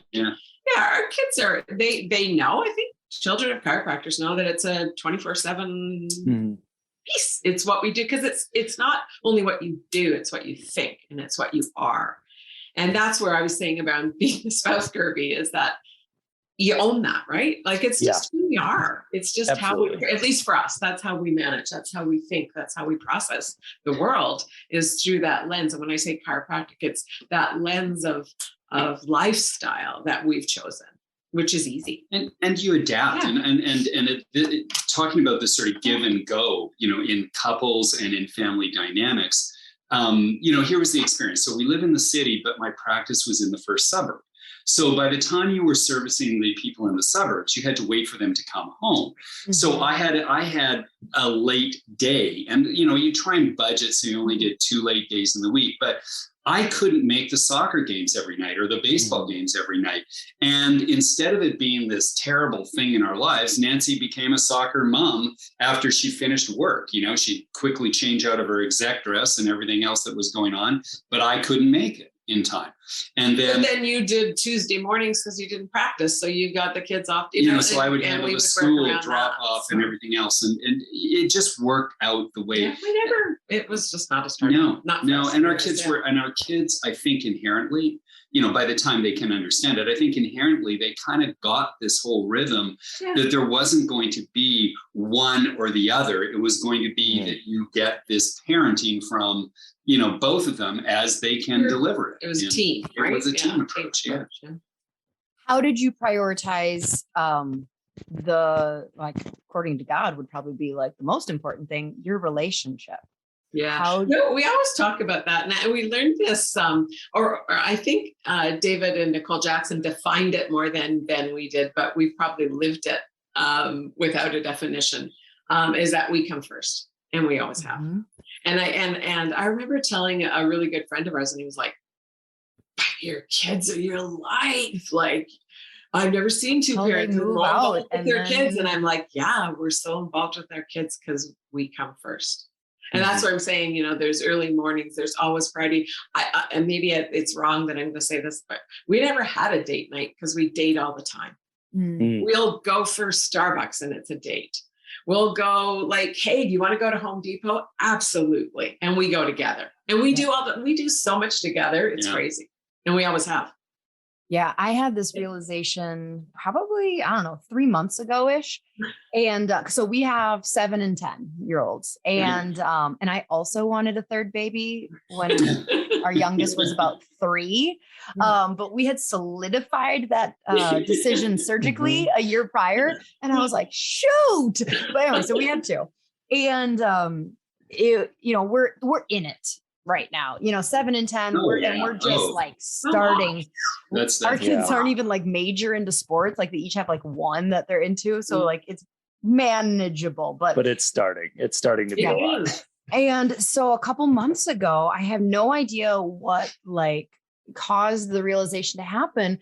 Speaker 3: our kids they know, I think children of chiropractors know that it's a 24/7 piece. It's what we do. Because it's not only what you do, it's what you think and it's what you are. And that's where I was saying about being a spouse, Kirby, is that you own that, right? Like it's just who we are. It's just how we, at least for us, that's how we manage. That's how we think. That's how we process the world is through that lens. And when I say chiropractic, it's that lens of lifestyle that we've chosen. which is easy.
Speaker 6: And you adapt.
Speaker 3: Yeah.
Speaker 6: And talking about this sort of give and go, in couples and in family dynamics, here was the experience. So we live in the city, but my practice was in the first suburb. So by the time you were servicing the people in the suburbs, you had to wait for them to come home. Mm-hmm. So I had a late day, and you try and budget so you only get 2 late days in the week, but I couldn't make the soccer games every night or the baseball games every night. And instead of it being this terrible thing in our lives, Nancy became a soccer mom after she finished work. She'd quickly change out of her exec dress and everything else that was going on, but I couldn't make it in time. And then
Speaker 3: you did Tuesday mornings because you didn't practice. So you got the kids off.
Speaker 6: So I would handle the school drop off and everything else. And it just worked out the way.
Speaker 3: It was just not a start.
Speaker 6: No. And our kids, I think inherently, by the time they can understand it, I think inherently they kind of got this whole rhythm that there wasn't going to be one or the other. It was going to be that you get this parenting from, both of them as they can deliver it.
Speaker 3: It was a team, right?
Speaker 6: It was a team approach, yeah.
Speaker 4: How did you prioritize according to God would probably be like the most important thing, your relationship?
Speaker 3: Yeah. We always talk about that. And we learned this, or I think David and Nicole Jackson defined it more than we did, but we probably lived it without a definition, is that we come first. And we always have. Mm-hmm. And I remember telling a really good friend of ours, and he was like, but your kids are your life. Like, I've never seen two parents involved with their kids. And I'm like, yeah, we're so involved with our kids because we come first. And that's what I'm saying, there's early mornings, there's always Friday. And maybe it's wrong that I'm going to say this, but we never had a date night because we date all the time. Mm-hmm. We'll go for Starbucks and it's a date. We'll go like, hey, do you want to go to Home Depot? Absolutely. And we go together. And we do so much together. It's crazy. And we always have.
Speaker 4: Yeah, I had this realization probably, 3 months ago-ish. And so we have 7 and 10-year-olds. And I also wanted a third baby when our youngest was about 3. But we had solidified that decision surgically a year prior. And I was like, shoot. But anyway, so we had 2. And we're in it right now, 7 and 10, we're just starting. Our kids aren't even like major into sports. Like they each have like one that they're into. So like it's manageable, but
Speaker 5: it's starting to be a lot.
Speaker 4: And so a couple months ago, I have no idea what like caused the realization to happen.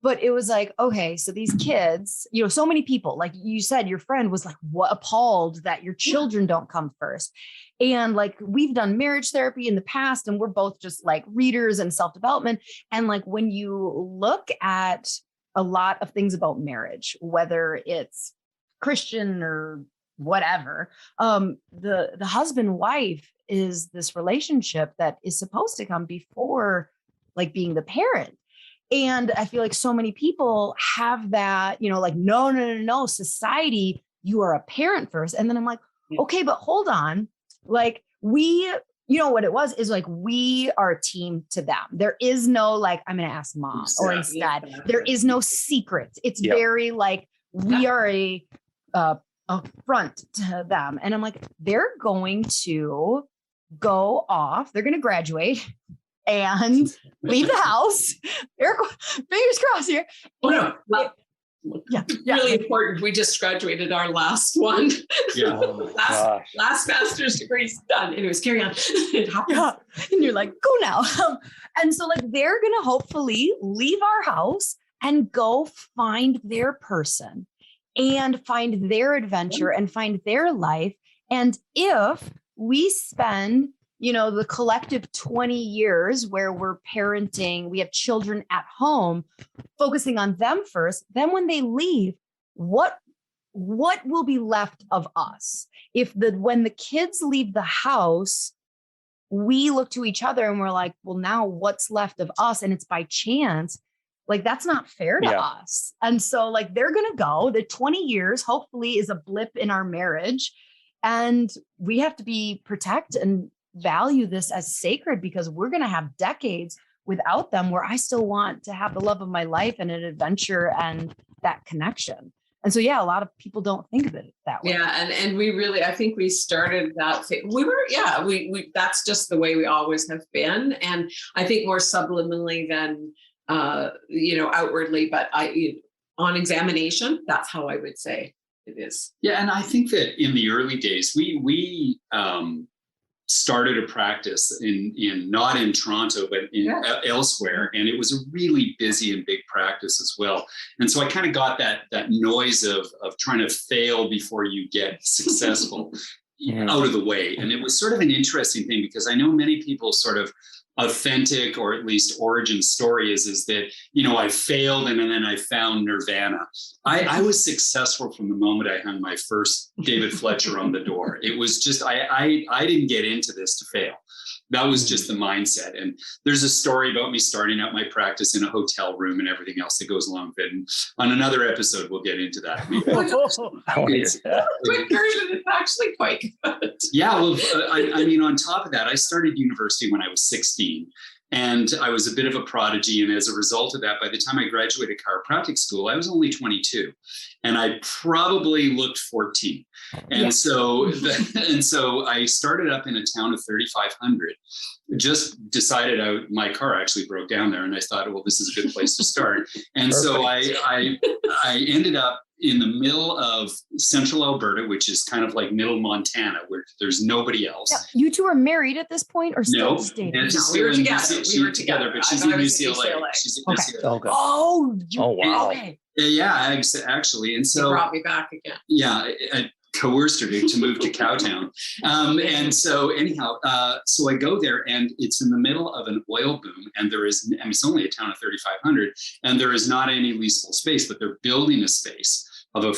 Speaker 4: But it was like, okay, so these kids, so many people, like you said, your friend was like, what, appalled that your children don't come first. And like, we've done marriage therapy in the past, and we're both just like readers and self-development. And like, when you look at a lot of things about marriage, whether it's Christian or whatever, the husband-wife is this relationship that is supposed to come before like being the parent. And I feel like so many people have that, like, no, society, you are a parent first. And then I'm like, okay, but hold on. Like what it was is like, we are a team to them. There is no, like, I'm going to ask mom or instead there is no secrets. It's very like, we are a front to them. And I'm like, they're going to go off. They're going to graduate and leave the house. Fingers crossed here.
Speaker 3: Really important. We just graduated our last one. Last master's degree is done. Anyways, carry on. It happens.
Speaker 4: Yeah. And you're like, go now. And so like, they're going to hopefully leave our house and go find their person and find their adventure and find their life. And if we spend the collective 20 years where we're parenting, we have children at home, focusing on them first, then when they leave, what will be left of us? When the kids leave the house, we look to each other and we're like, well, now what's left of us? And it's by chance. Like, that's not fair to us. And so like, they're going to go. The 20 years hopefully is a blip in our marriage. And we have to protect and value this as sacred, because we're going to have decades without them where I still want to have the love of my life and an adventure and that connection. And so, yeah, a lot of people don't think of it that way.
Speaker 3: Yeah. And we really, I think we started that. We that's just the way we always have been. And I think more subliminally than, outwardly, but on examination, that's how I would say it is.
Speaker 6: Yeah. And I think that in the early days, we started a practice in not in Toronto, but elsewhere. And it was a really busy and big practice as well. And so I kind of got that noise of trying to fail before you get successful out of the way. And it was sort of an interesting thing, because I know many people sort of authentic, or at least origin story is that, I failed and then I found nirvana. I was successful from the moment I hung my first David Fletcher on the door. It was just, I didn't get into this to fail. That was just the mindset. And there's a story about me starting out my practice in a hotel room and everything else that goes along with it. And on another episode, we'll get into that.
Speaker 3: It's actually quite good.
Speaker 6: Yeah. Well, I mean, on top of that, I started university when I was 16. And I was a bit of a prodigy. And as a result of that, by the time I graduated chiropractic school, I was only 22. And I probably looked 14. And so I started up in a town of 3,500. Just decided my car actually broke down there. And I thought, well, this is a good place to start. And so I ended up in the middle of central Alberta, which is kind of like middle Montana, where there's nobody else.
Speaker 4: Yeah, you two are married at this point, or still dating?
Speaker 6: No,
Speaker 3: we were together.
Speaker 6: We were together, but she's in UCLA. She's in UCLA.
Speaker 4: Okay. Oh, wow. Okay.
Speaker 6: Yeah, actually. And so
Speaker 3: he brought me back again.
Speaker 6: Yeah, I coerced her to move to Cowtown. And so anyhow, so I go there, and it's in the middle of an oil boom. And it's only a town of 3,500, and there is not any leasable space, but they're building a space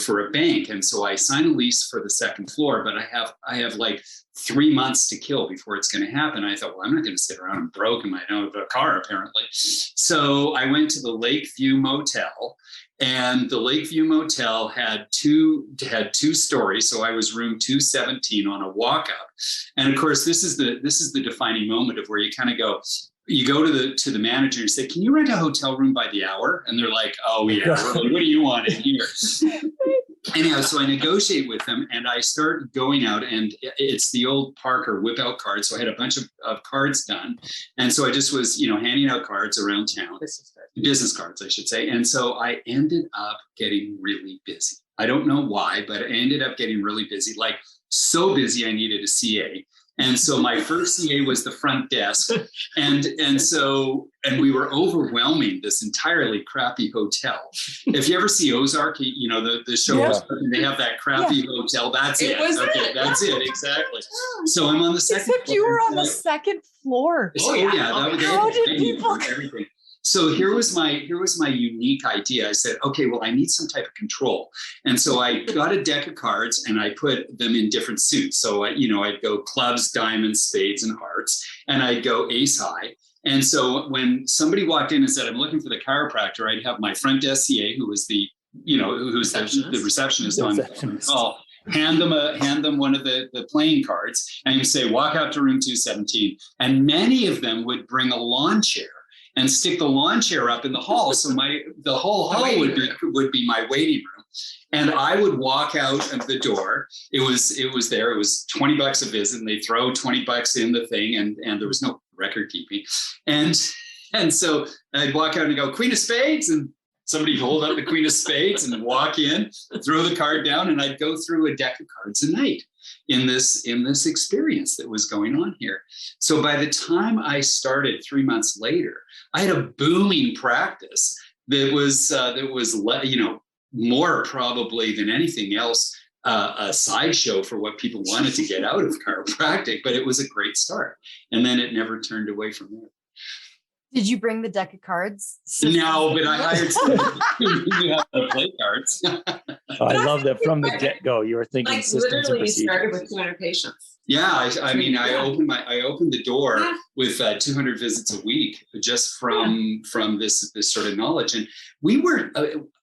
Speaker 6: for a bank. And so I sign a lease for the second floor, but I have like 3 months to kill before it's going to happen. I thought, well, I'm not going to sit around and broke in my own car, apparently. So I went to the Lakeview Motel, and the Lakeview Motel had two stories. So I was room 217 on a walk up. And of course, this is the defining moment of where you kind of go, you go to the manager and say, can you rent a hotel room by the hour? And they're like, oh yeah, what do you want in here? Anyhow, so I negotiate with them, and I start going out, and it's the old Parker whip out cards. So I had a bunch of cards done. And so I just was, handing out cards around town, business cards, I should say. And so I ended up getting really busy. I don't know why, but I ended up getting really busy, like so busy I needed a CA. And so my first CA was the front desk. And we were overwhelming this entirely crappy hotel. If you ever see Ozark, the show, they have that crappy hotel. That's it. That's it. Exactly. So I'm on the second
Speaker 4: floor. Except you were on the second floor.
Speaker 6: How did people? Everything. So here was my unique idea. I said, okay, well, I need some type of control. And so I got a deck of cards, and I put them in different suits. So I'd go clubs, diamonds, spades, and hearts, and I'd go ace high. And so when somebody walked in and said, I'm looking for the chiropractor, I'd have my front desk CA, who was the receptionist on the call, hand them one of the playing cards, and you say, walk out to room 217. And many of them would bring a lawn chair and stick the lawn chair up in the hall. So the whole hall would be my waiting room. And I would walk out of the door. It was $20 a visit, and they throw $20 in the thing, and there was no record keeping. And so I'd walk out and go, Queen of Spades, and somebody hold up the Queen of Spades and walk in, throw the card down, and I'd go through a deck of cards a night in this experience that was going on here. So by the time I started 3 months later, I had a booming practice that was more probably than anything else a sideshow for what people wanted to get out of chiropractic, but it was a great start. And then it never turned away from there.
Speaker 4: Did you bring the deck of cards?
Speaker 6: No, but I hired somebody to have the play cards.
Speaker 5: I love that from the get-go. You were thinking
Speaker 3: like
Speaker 5: systems and
Speaker 3: literally
Speaker 5: procedures.
Speaker 3: started with 200 patients.
Speaker 6: Yeah, I opened the door with 200 visits a week just from this sort of knowledge. And we were,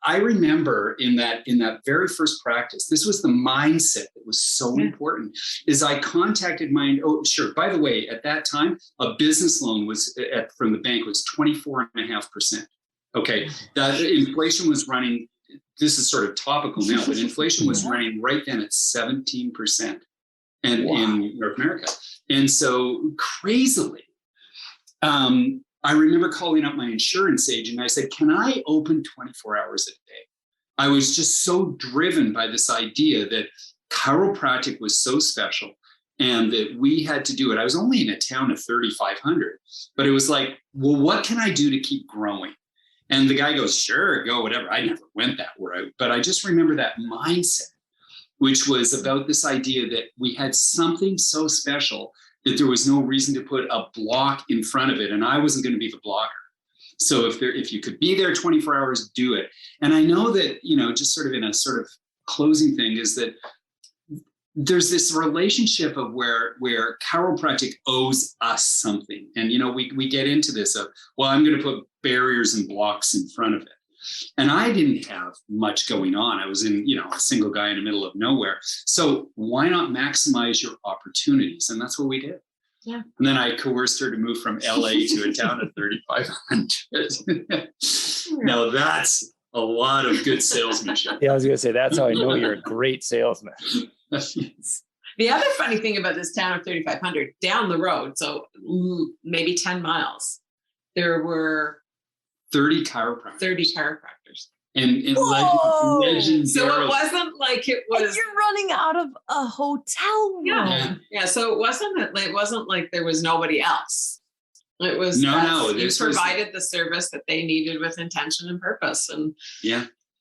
Speaker 6: I remember in that very first practice, this was the mindset that was so important. Is I contacted by the way, at that time, a business loan from the bank was 24.5%. Okay, that inflation was running this is sort of topical now, but inflation was running right then at 17% and in North America. And so crazily, I remember calling up my insurance agent. I said, can I open 24 hours a day? I was just so driven by this idea that chiropractic was so special and that we had to do it. I was only in a town of 3,500, but it was like, well, what can I do to keep growing? And the guy goes, sure, go, whatever. I never went that route, but I just remember that mindset, which was about this idea that we had something so special that there was no reason to put a block in front of it. And I wasn't going to be the blocker. So if you could be there 24 hours, do it. And I know that, just sort of in a sort of closing thing is that there's this relationship of where chiropractic owes us something. And, we get into this of, well, I'm going to put barriers and blocks in front of it. And I didn't have much going on. I was in, a single guy in the middle of nowhere. So why not maximize your opportunities? And that's what we did. Yeah. And then I coerced her to move from LA to a town of 3,500. Now that's a lot of good salesmanship.
Speaker 5: Yeah, I was going to say, that's how I know you're a great salesman.
Speaker 3: The other funny thing about this town of 3,500, down the road, so maybe 10 miles, there were
Speaker 6: 30 chiropractors. And legend.
Speaker 3: So it wasn't like it was.
Speaker 4: And you're running out of a hotel room.
Speaker 3: Yeah. So it wasn't like there was nobody else. It was you provided the service that they needed with intention and purpose. And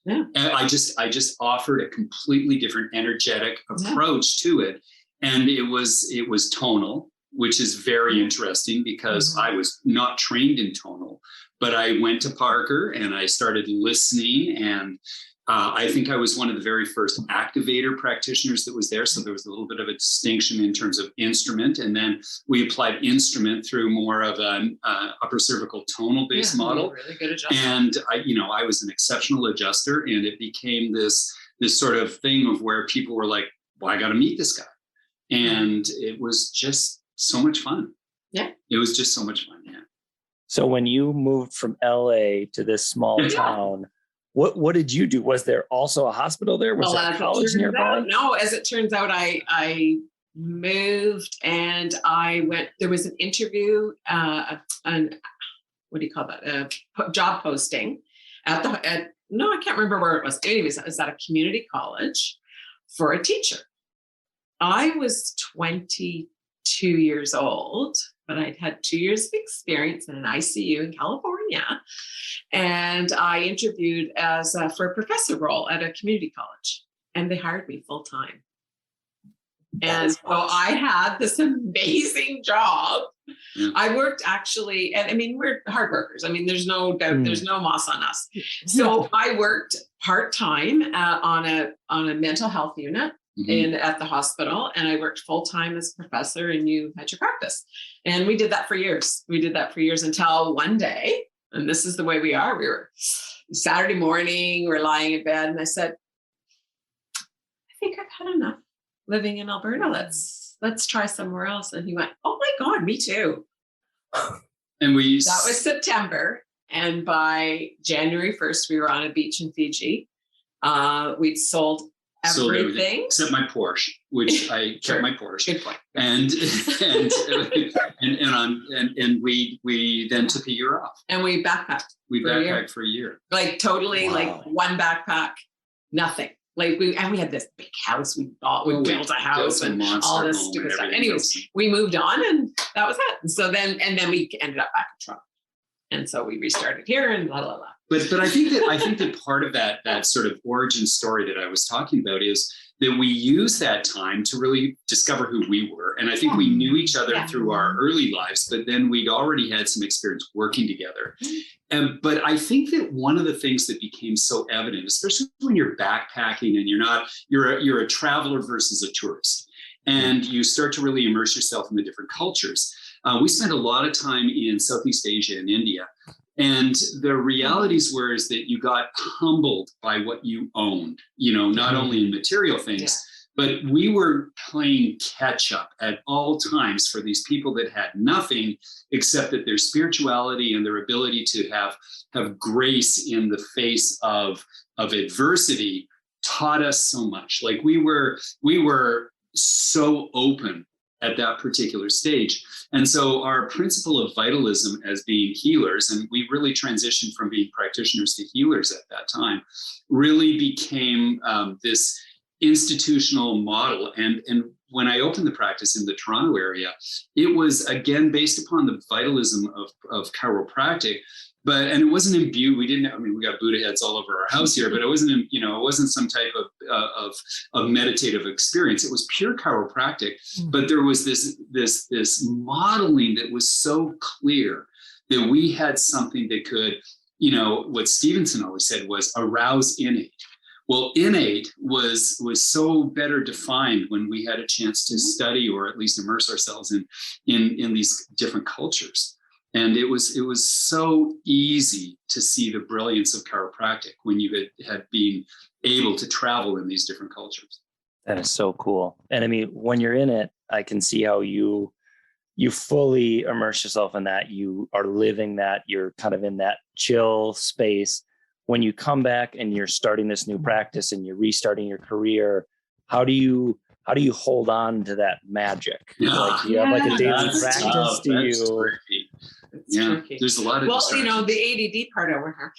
Speaker 3: and I just offered a completely different energetic approach to it, and it was tonal, which is very interesting because I was not trained in tonal. But I went to Parker and I started listening, and I think I was one of the very first activator practitioners that was there. So there was a little bit of a distinction in terms of instrument. And then we applied instrument through more of an upper cervical tonal based model. Really good adjuster.
Speaker 6: And I was an exceptional adjuster, and it became this sort of thing of where people were like, well, I got to meet this guy. And it was just so much fun. Yeah. It was just so much fun. Yeah.
Speaker 5: So when you moved from LA to this small town, what did you do? Was there also a hospital there? Was there a college nearby?
Speaker 3: No, as it turns out, I moved and I went. There was an interview, what do you call that? A job posting I can't remember where it was. Anyways, it was at a community college for a teacher. I was 22 years old. But I'd had 2 years of experience in an ICU in California. And I interviewed for a professor role at a community college. And they hired me full time. And so I had this amazing job. Yeah. I worked actually, and we're hard workers. There's no doubt, there's no moss on us. So I worked part-time on a mental health unit. At the hospital, and I worked full-time as a professor, and you had your practice. And we did that for years. Until one day, and this is the way we are. We were Saturday morning, we're lying in bed, and I said, I think I've had enough living in Alberta. Let's try somewhere else. And he went, oh my God, me too.
Speaker 6: And
Speaker 3: that was September. And by January 1st, we were on a beach in Fiji. We'd sold everything
Speaker 6: except my Porsche, which I kept my Porsche.
Speaker 3: Good point.
Speaker 6: And we then took a year off.
Speaker 3: And we backpacked.
Speaker 6: We backpacked for a year.
Speaker 3: Like totally, like one backpack, nothing. Like we had this big house we bought. We built a house and all this stupid stuff. Anyways, we moved on, and that was it. And so then we ended up back in Toronto. And so we restarted here and blah, blah, blah.
Speaker 6: But I think that part of that sort of origin story that I was talking about is that we used that time to really discover who we were. And I think we knew each other through our early lives, but then we'd already had some experience working together. But I think that one of the things that became so evident, especially when you're backpacking and you're a traveler versus a tourist, and you start to really immerse yourself in the different cultures. We spent a lot of time in Southeast Asia and India. And the realities is that you got humbled by what you owned, not only in material things, but we were playing catch up at all times for these people that had nothing except that their spirituality and their ability to have grace in the face of of adversity taught us so much. Like we were so open at that particular stage. And so our principle of vitalism as being healers, and we really transitioned from being practitioners to healers at that time, really became this institutional model. And when I opened the practice in the Toronto area, it was again based upon the vitalism of chiropractic. And it wasn't imbued. We got Buddha heads all over our house here, but it wasn't, it wasn't some type of meditative experience. It was pure chiropractic, but there was this modeling that was so clear that we had something that could, what Stevenson always said was arouse innate. Well, innate was so better defined when we had a chance to study or at least immerse ourselves in these different cultures. And it was so easy to see the brilliance of chiropractic when you had been able to travel in these different cultures.
Speaker 5: That is so cool. And I mean, when you're in it, I can see how you fully immerse yourself in that. You are living that. You're kind of in that chill space. When you come back and you're starting this new practice and you're restarting your career, how do you hold on to that magic? Like, do you have like a daily practice?
Speaker 6: There's a lot of
Speaker 3: the ADD part over here.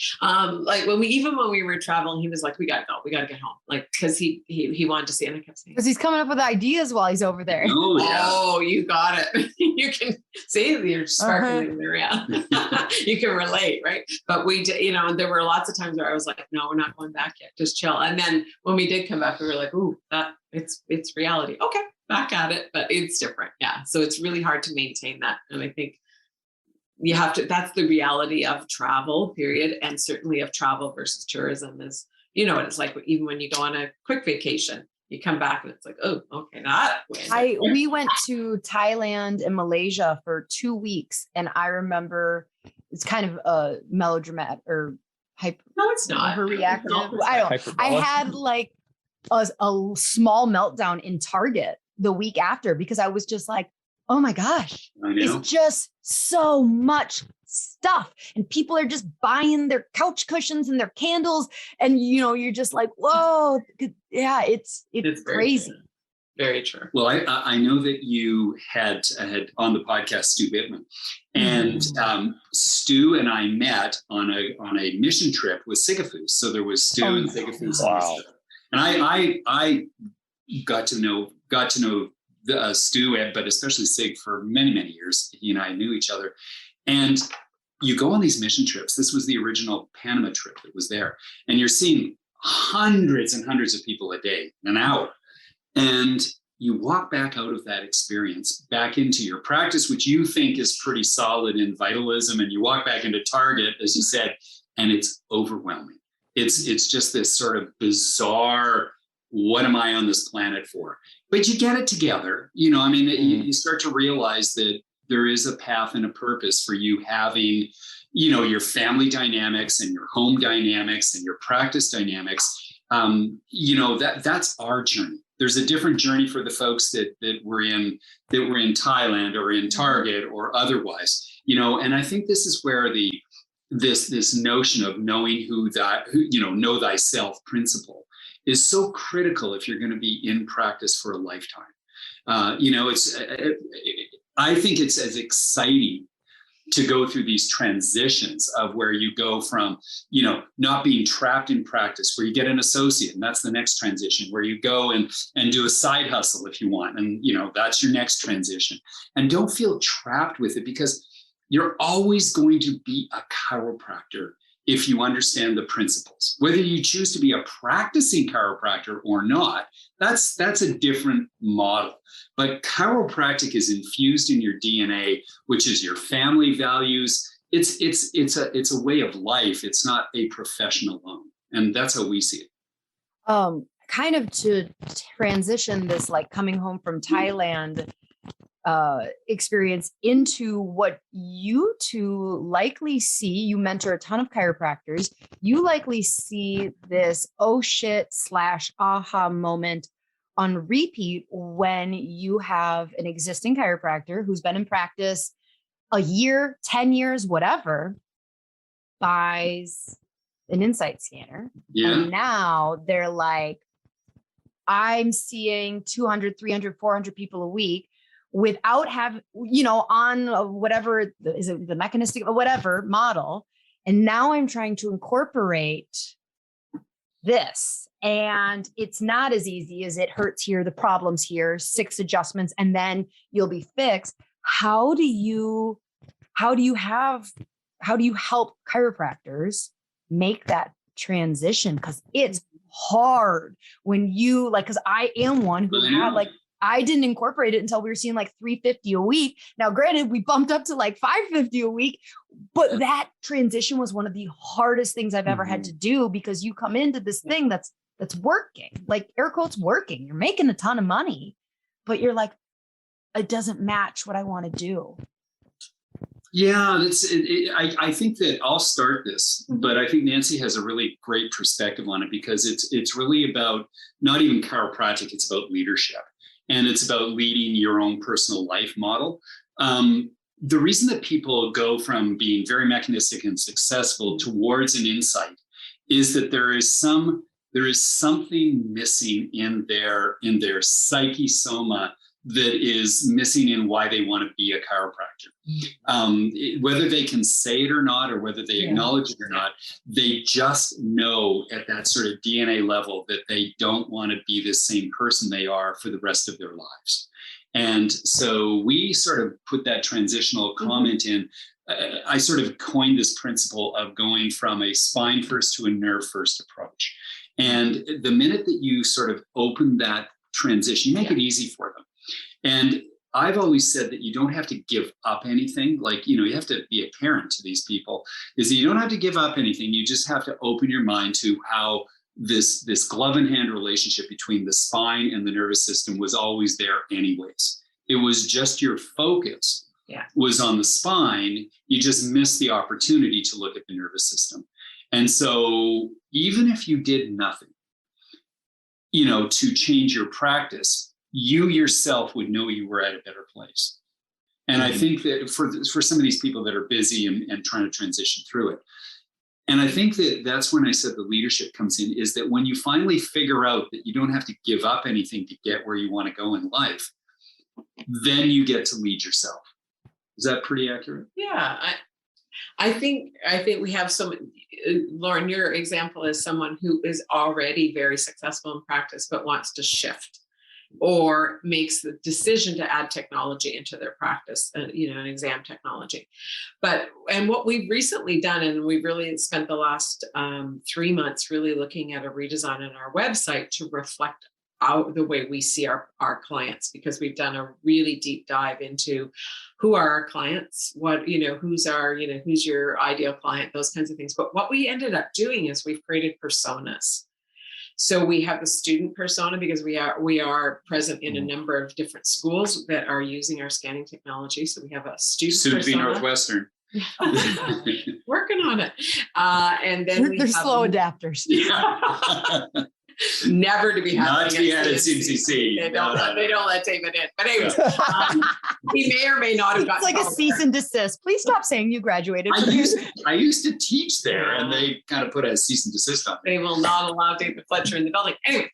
Speaker 3: Like when we were traveling, he was like, we gotta get home. Like, cause he wanted to see, and I kept saying,
Speaker 4: because he's coming up with ideas while he's over there.
Speaker 6: Oh, yeah.
Speaker 3: Oh, you got it. You can see you're sparkling there. Yeah. You can relate, right? But we did, there were lots of times where I was like, no, we're not going back yet. Just chill. And then when we did come back, we were like, ooh, it's reality. Okay, back at it, but it's different. Yeah. So it's really hard to maintain that. And I think you have to, that's the reality of travel, period. And certainly of travel versus tourism is, what it's like even when you go on a quick vacation, you come back and it's like, oh, okay.
Speaker 4: We went to Thailand and Malaysia for 2 weeks. And I remember it's kind of a melodramatic or
Speaker 3: no, it's not
Speaker 4: overreactive. I had like a small meltdown in Target the week after because I was just like, oh my gosh, it's just so much stuff. And people are just buying their couch cushions and their candles. And, you're just like, whoa, yeah, it's crazy.
Speaker 3: Very true.
Speaker 6: Well, I know that you had on the podcast Stu Bittman, and Stu and I met on a mission trip with Sigafus. So there was Stu and Sigafus.
Speaker 5: Wow.
Speaker 6: And I got to know Stu, but especially Sig for many, many years. He and I knew each other. And you go on these mission trips. This was the original Panama trip that was there. And you're seeing hundreds and hundreds of people a day, an hour. And you walk back out of that experience back into your practice, which you think is pretty solid in vitalism. And you walk back into Target, as you said, and it's overwhelming. It's just this sort of bizarre, what am I on this planet for? But you get it together. You start to realize that there is a path and a purpose for you having, your family dynamics and your home dynamics and your practice dynamics. That's our journey. There's a different journey for the folks that were in Thailand or in Target or otherwise, and I think this is where this notion of knowing know thyself principle is so critical if you're going to be in practice for a lifetime. I think it's as exciting to go through these transitions of where you go from, not being trapped in practice, where you get an associate, and that's the next transition, where you go and do a side hustle if you want. And, that's your next transition. And don't feel trapped with it, because you're always going to be a chiropractor if you understand the principles. Whether you choose to be a practicing chiropractor or not, that's a different model. But chiropractic is infused in your DNA, which is your family values. It's a way of life. It's not a profession alone. And that's how we see it.
Speaker 4: Kind of to transition this, like coming home from Thailand experience into what you two likely see. You mentor a ton of chiropractors. You likely see this oh shit / aha moment on repeat when you have an existing chiropractor who's been in practice a year, 10 years, whatever, buys an Insight scanner.
Speaker 6: Yeah.
Speaker 4: And now they're like, I'm seeing 200, 300, 400 people a week without having, on whatever, is it the mechanistic or whatever model. And now I'm trying to incorporate this. And it's not as easy as it hurts here, the problem's here, 6 adjustments, and then you'll be fixed. How do you help chiropractors make that transition? Because it's hard when you because I am one who had I didn't incorporate it until we were seeing like 350 a week. Now, granted, we bumped up to like 550 a week, but that transition was one of the hardest things I've ever had to do, because you come into this thing that's working, like air quotes working, you're making a ton of money, but you're like, it doesn't match what I want to do.
Speaker 6: Yeah, I think that I'll start this, but I think Nancy has a really great perspective on it, because it's really about not even chiropractic, it's about leadership. And it's about leading your own personal life model. The reason that people go from being very mechanistic and successful towards an insight is that there is something missing in their psyche soma that is missing in why they want to be a chiropractor. Whether they can say it or not, or whether they acknowledge it or not, they just know at that sort of DNA level that they don't want to be the same person they are for the rest of their lives. And so we sort of put that transitional comment in. I sort of coined this principle of going from a spine first to a nerve first approach. And the minute that you sort of open that transition, you make it easy for them. And I've always said that you don't have to give up anything. You have to be a parent to these people, is that you don't have to give up anything. You just have to open your mind to how this glove in hand relationship between the spine and the nervous system was always there anyways. It was just your focus was on the spine. You just missed the opportunity to look at the nervous system. And so even if you did nothing, to change your practice, you yourself would know you were at a better place. And I think that for some of these people that are busy and trying to transition through it, and I think that that's when I said the leadership comes in, is that when you finally figure out that you don't have to give up anything to get where you want to go in life, then you get to lead yourself. Is that pretty accurate?
Speaker 3: Yeah. I think we have Lauren, your example is someone who is already very successful in practice, but wants to shift, or makes the decision to add technology into their practice, an exam technology. And what we've recently done, and we've really spent the last 3 months really looking at a redesign on our website to reflect out the way we see our clients, because we've done a really deep dive into who are our clients, who's your ideal client, those kinds of things. But what we ended up doing is we've created personas. So we have the student persona, because we are present in a number of different schools that are using our scanning technology. So we have a student persona.
Speaker 6: Soon to be Northwestern.
Speaker 3: Working on it. And then
Speaker 4: they're slow adapters.
Speaker 3: Yeah. Never to be had.
Speaker 6: Not to be had at CCC.
Speaker 3: They don't let David in. But anyway, he may or may not have gotten.
Speaker 4: It's like a cease and desist. Please stop saying you graduated.
Speaker 6: I used to teach there, and they kind of put a cease and desist on me.
Speaker 3: They will not allow David Fletcher in the building. Anyway,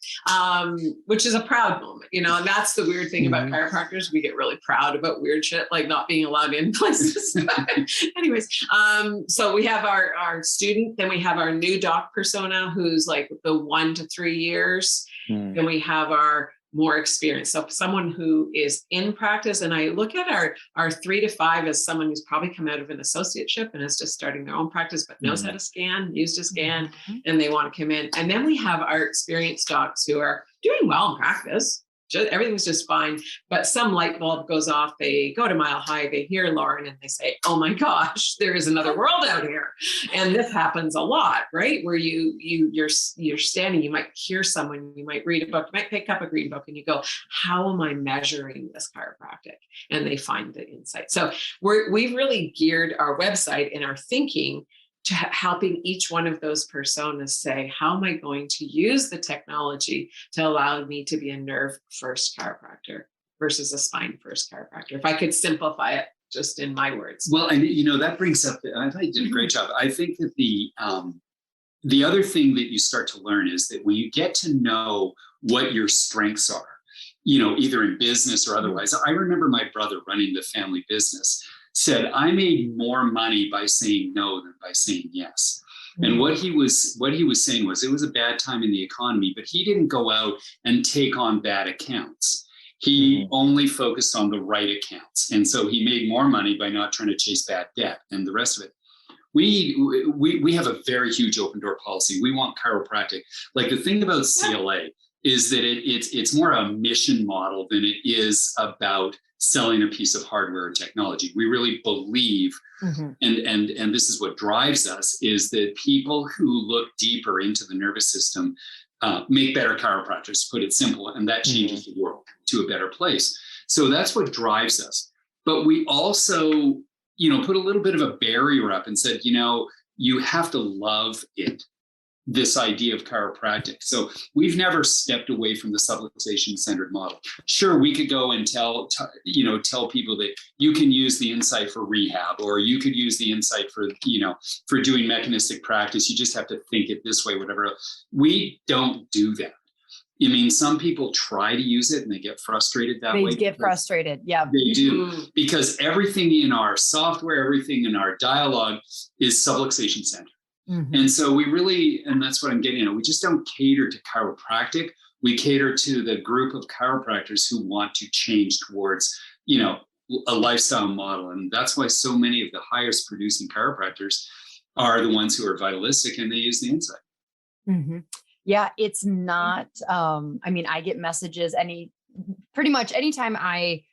Speaker 3: which is a proud moment, and that's the weird thing about chiropractors. We get really proud about weird shit, like not being allowed in places. Anyways, so we have our student, then we have our new doc persona, who's like the 1 to 3 years. Then we have our more experience. So someone who is in practice, and I look at our 3 to 5 as someone who's probably come out of an associateship and is just starting their own practice, but knows how to scan, used to scan, and they want to come in. And then we have our experienced docs who are doing well in practice. Everything's just fine, but some light bulb goes off. They go to Mile High, they hear Lauren, and they say, "Oh my gosh, there is another world out here." And this happens a lot, right? Where you're standing, you might hear someone, you might read a book, you might pick up a green book, and you go, "How am I measuring this chiropractic?" And they find the insight. So we've really geared our website and our thinking to helping each one of those personas say, how am I going to use the technology to allow me to be a nerve first chiropractor versus a spine first chiropractor? If I could simplify it just in my words.
Speaker 6: Well, and that brings up, I thought you did a great job. I think that the other thing that you start to learn is that when you get to know what your strengths are, either in business or otherwise. I remember my brother running the family business said, I made more money by saying no than by saying yes. And what he was saying was it was a bad time in the economy, but he didn't go out and take on bad accounts. He only focused on the right accounts. And so he made more money by not trying to chase bad debt and the rest of it. We have a very huge open door policy. We want chiropractic. Like the thing about CLA is that it's more a mission model than it is about selling a piece of hardware or technology. We really believe, and this is what drives us, is that people who look deeper into the nervous system make better chiropractors, to put it simple, and that changes the world to a better place. So that's what drives us. But we also, put a little bit of a barrier up and said, you have to love it, this idea of chiropractic. So we've never stepped away from the subluxation centered model. Sure, we could go and tell people that you can use the insight for rehab, or you could use the insight for doing mechanistic practice. You just have to think it this way, whatever. We don't do that. I mean, some people try to use it and they get frustrated that way.
Speaker 4: They get frustrated. Yeah.
Speaker 6: They do. Because everything in our software, everything in our dialogue is subluxation centered. And so we really, and that's what I'm getting at, we just don't cater to chiropractic. We cater to the group of chiropractors who want to change towards, a lifestyle model. And that's why so many of the highest producing chiropractors are the ones who are vitalistic and they use the insight.
Speaker 4: Yeah, it's not, I get messages pretty much anytime I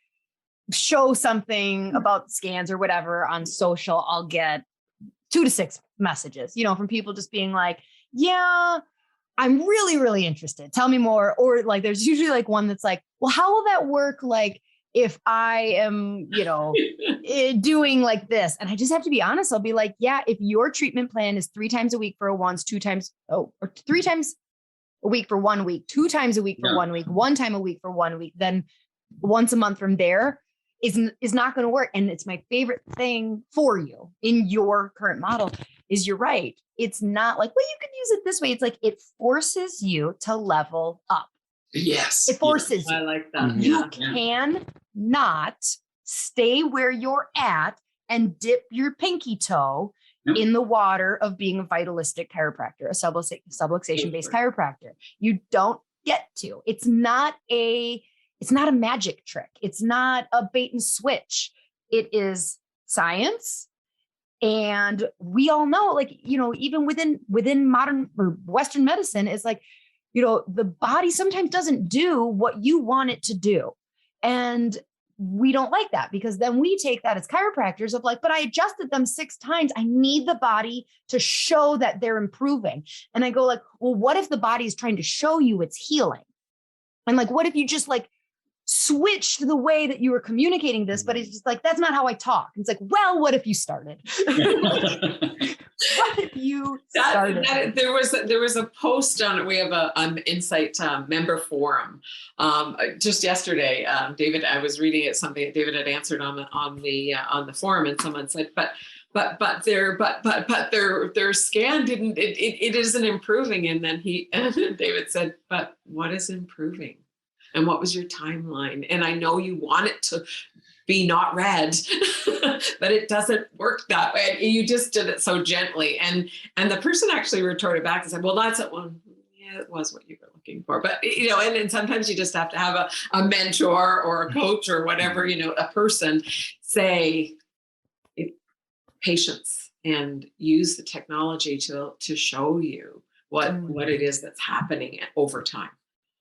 Speaker 4: show something about scans or whatever on social, I'll get 2 to 6 messages, from people just being like, yeah, I'm really, really interested. Tell me more. Or like, there's usually like one that's like, well, how will that work? Like if I am, doing like this, and I just have to be honest. I'll be like, yeah, if your treatment plan is 3 times a week for or 3 times a week for 1 week, 2 times a week for 1 week, 1 time a week for 1 week, then once a month from there is not going to work. And it's my favorite thing for you in your current model is you're right. It's not like, well, you could use it this way. It's like, it forces you to level up.
Speaker 6: Yes.
Speaker 4: It forces you.
Speaker 3: I like that.
Speaker 4: You can not stay where you're at and dip your pinky toe in the water of being a vitalistic chiropractor, a subluxation-based chiropractor. You don't get to. It's not a magic trick. It's not a bait and switch. It is science. And we all know, like, even within modern or Western medicine, is like, the body sometimes doesn't do what you want it to do. And we don't like that, because then we take that as chiropractors of like, but I adjusted them 6 times. I need the body to show that they're improving. And I go like, well, what if the body is trying to show you it's healing? And like, what if you just like switched the way that you were communicating this, but it's just like, that's not how I talk. It's like, well, what if you started? What if you started?
Speaker 3: There was a post on it. We have an Insight member forum. Just yesterday, David, I was reading it. Something that David had answered on the forum, and someone said, but their scan didn't. It isn't improving. And then David said, but what is improving? And what was your timeline? And I know you want it to be not red, but it doesn't work that way. And you just did it so gently. And the person actually retorted back and said, well, that's it. Well, yeah, it was what you were looking for. But, and sometimes you just have to have a mentor or a coach or whatever, a person say patience and use the technology to show you what it is that's happening over time.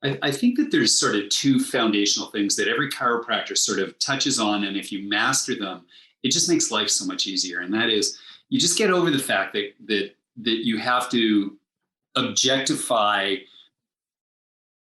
Speaker 6: I think that there's sort of 2 foundational things that every chiropractor sort of touches on. And if you master them, it just makes life so much easier. And that is, you just get over the fact that you have to objectify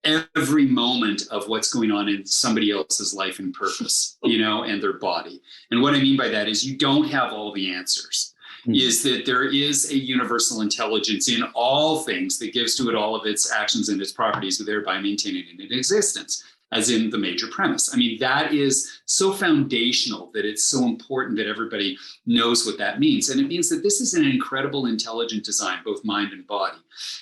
Speaker 6: every moment of what's going on in somebody else's life and purpose, and their body. And what I mean by that is you don't have all the answers. Is that there is a universal intelligence in all things that gives to it all of its actions and its properties, thereby maintaining it in existence. as in the major premise. I mean, that is so foundational that it's so important that everybody knows what that means. And it means that this is an incredible intelligent design, both mind and body.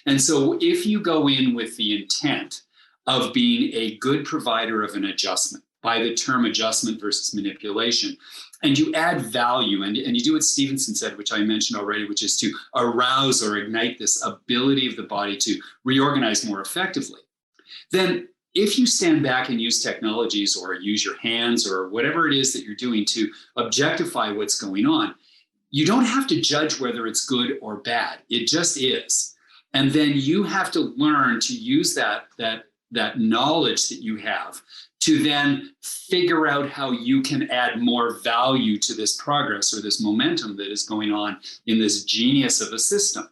Speaker 6: And so if you go in with the intent of being a good provider of an adjustment, by the term adjustment versus manipulation, and you add value, and you do what Stevenson said, which I mentioned already, which is to arouse or ignite this ability of the body to reorganize more effectively, then if you stand back and use technologies or use your hands or whatever it is that you're doing to objectify what's going on, you don't have to judge whether it's good or bad. It just is. And then you have to learn to use that knowledge that you have to then figure out how you can add more value to this progress or this momentum that is going on in this genius of a system.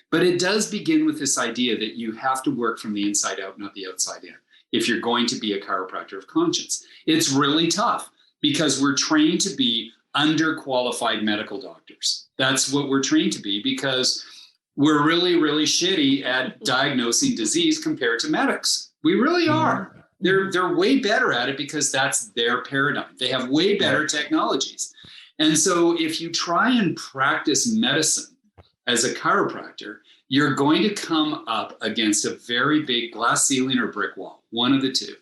Speaker 6: But it does begin with this idea that you have to work from the inside out, not the outside in, if you're going to be a chiropractor of conscience. It's really tough because we're trained to be underqualified medical doctors. That's what we're trained to be because we're really, really shitty at diagnosing disease compared to medics. We really are. They're way better at it because that's their paradigm. They have way better technologies. And so if you try and practice medicine as a chiropractor, you're going to come up against a very big glass ceiling or brick wall, one of the two.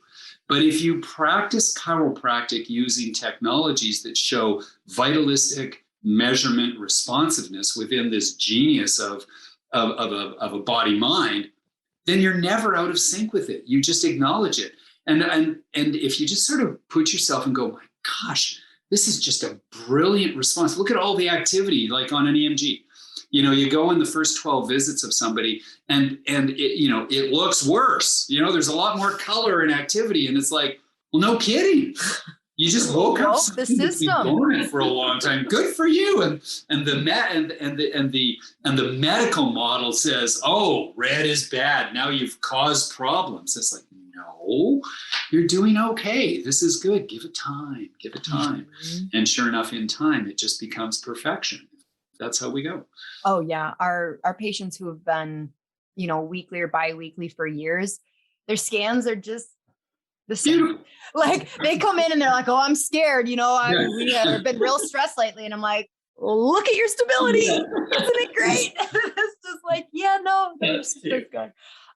Speaker 6: But if you practice chiropractic using technologies that show vitalistic measurement responsiveness within this genius of a body mind, then you're never out of sync with it. You just acknowledge it. And if you just sort of put yourself and go, my gosh, this is just a brilliant response. Look at all the activity, like on an EMG. You know, you go in the first 12 visits of somebody and it, you know, it looks worse. You know, there's a lot more color and activity. And it's like, well, no kidding. You just woke up
Speaker 4: the system
Speaker 6: dormant for a long time. Good for you. And the medical model says, oh, red is bad. Now you've caused problems. It's like, no, you're doing okay. This is good. Give it time. Give it time. Mm-hmm. And sure enough, in time, it just becomes perfection. That's how we go.
Speaker 4: Oh yeah. Our patients who have been, you know, weekly or bi-weekly for years, their scans are just the same. Like they come in and they're like, oh, I'm scared. You know, we have been real stressed lately. And I'm like, well, look at your stability. Yeah. Isn't it great? It's just like, yeah, no, that's good.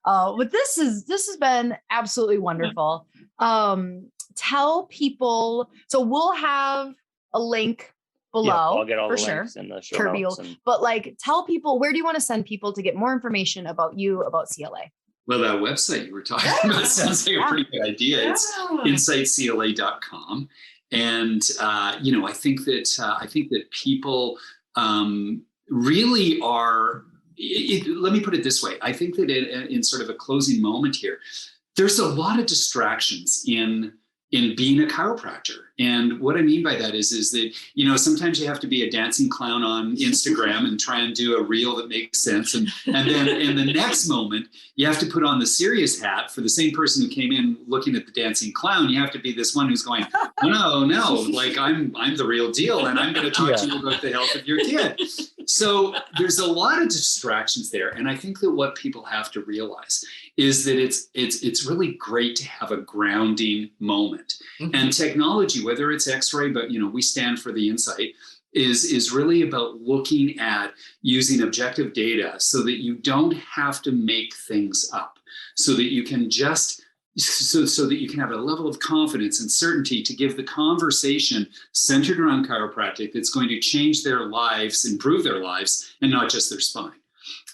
Speaker 4: But this has been absolutely wonderful. Tell people, so we'll have a link below. Yeah,
Speaker 5: I'll get all the
Speaker 4: sure.
Speaker 5: links in the show notes.
Speaker 4: But like, tell people, where do you want to send people to get more information about you, about CLA?
Speaker 6: Well, that website you were talking about sounds like a pretty good idea. It's insightcla.com. And, you know, I think that people really are, let me put it this way. I think that in sort of a closing moment here, there's a lot of distractions in being a chiropractor. And what I mean by that is that, you know, sometimes you have to be a dancing clown on Instagram and try and do a reel that makes sense. And then in the next moment, you have to put on the serious hat for the same person who came in looking at the dancing clown. You have to be this one who's going, no, like I'm the real deal. And I'm going to talk to you about the health of your kid. So there's a lot of distractions there. And I think that what people have to realize is that it's really great to have a grounding moment. Mm-hmm. And technology, whether it's X-ray, but, you know, we stand for the insight, is really about looking at using objective data so that you don't have to make things up, so that you can just so that you can have a level of confidence and certainty to give the conversation centered around chiropractic that's going to change their lives, improve their lives, and not just their spine.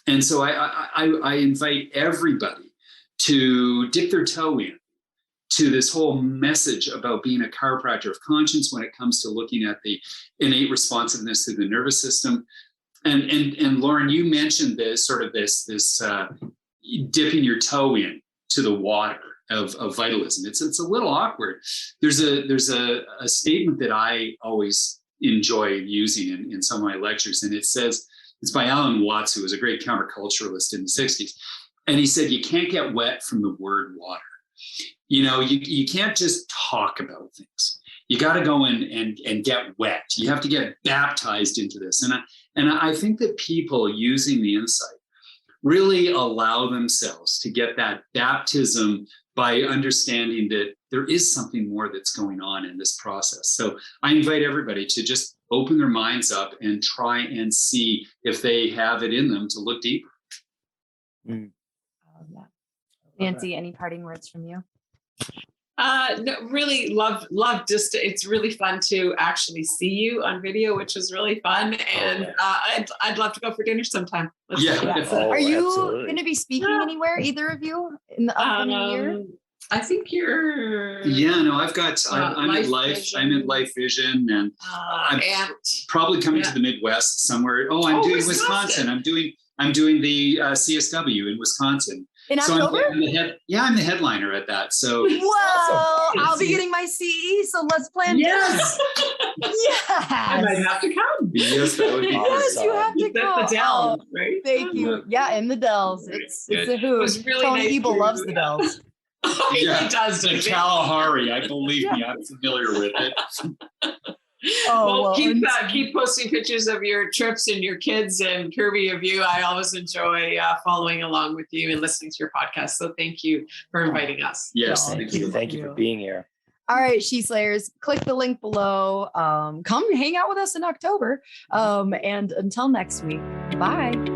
Speaker 6: And so I invite everybody to dip their toe in to this whole message about being a chiropractor of conscience when it comes to looking at the innate responsiveness through the nervous system. And Lauren, you mentioned this dipping your toe in to the water of vitalism. It's a little awkward. There's a statement that I always enjoy using in some of my lectures, and it says, it's by Alan Watts, who was a great counterculturalist in the 60s. And he said, you can't get wet from the word water. You know, you can't just talk about things. You got to go in and get wet. You have to get baptized into this. And I think that people using the insight really allow themselves to get that baptism by understanding that there is something more that's going on in this process. So I invite everybody to just open their minds up and try and see if they have it in them to look deeper.
Speaker 4: Nancy, any parting words from you?
Speaker 3: No, really love just it's really fun to actually see you on video, which is really fun, and I'd love to go for dinner sometime. Let's do that.
Speaker 4: Are you going to be speaking anywhere, either of you, in the upcoming year?
Speaker 3: I think you're.
Speaker 6: Yeah, no, I've got. I'm at Life. I'm at Life Vision, and I'm probably coming to the Midwest somewhere. Oh, I'm doing Wisconsin. I'm doing the CSW in Wisconsin.
Speaker 4: In October?
Speaker 6: I'm the headliner at that. So
Speaker 4: well, I'll be getting my CE, so let's plan.
Speaker 3: Yes.
Speaker 4: Yes.
Speaker 3: I might have to come.
Speaker 6: Yes, that would be
Speaker 4: yes, you have to go.
Speaker 3: The Dells, right?
Speaker 4: Thank you. Yeah, in the Dells. It's a hoot.
Speaker 3: It really
Speaker 4: Tony
Speaker 3: nice
Speaker 4: Evil loves the Dells.
Speaker 3: He does.
Speaker 6: The Kalahari. I believe me, I'm familiar with it.
Speaker 3: Well, keep posting pictures of your trips and your kids, and Kirby, of you. I always enjoy following along with you and listening to your podcast. So thank you for inviting us.
Speaker 6: Yes,
Speaker 5: thank you. Thank you for being here.
Speaker 4: All right, She Slayers, click the link below. Come hang out with us in October. And until next week, bye.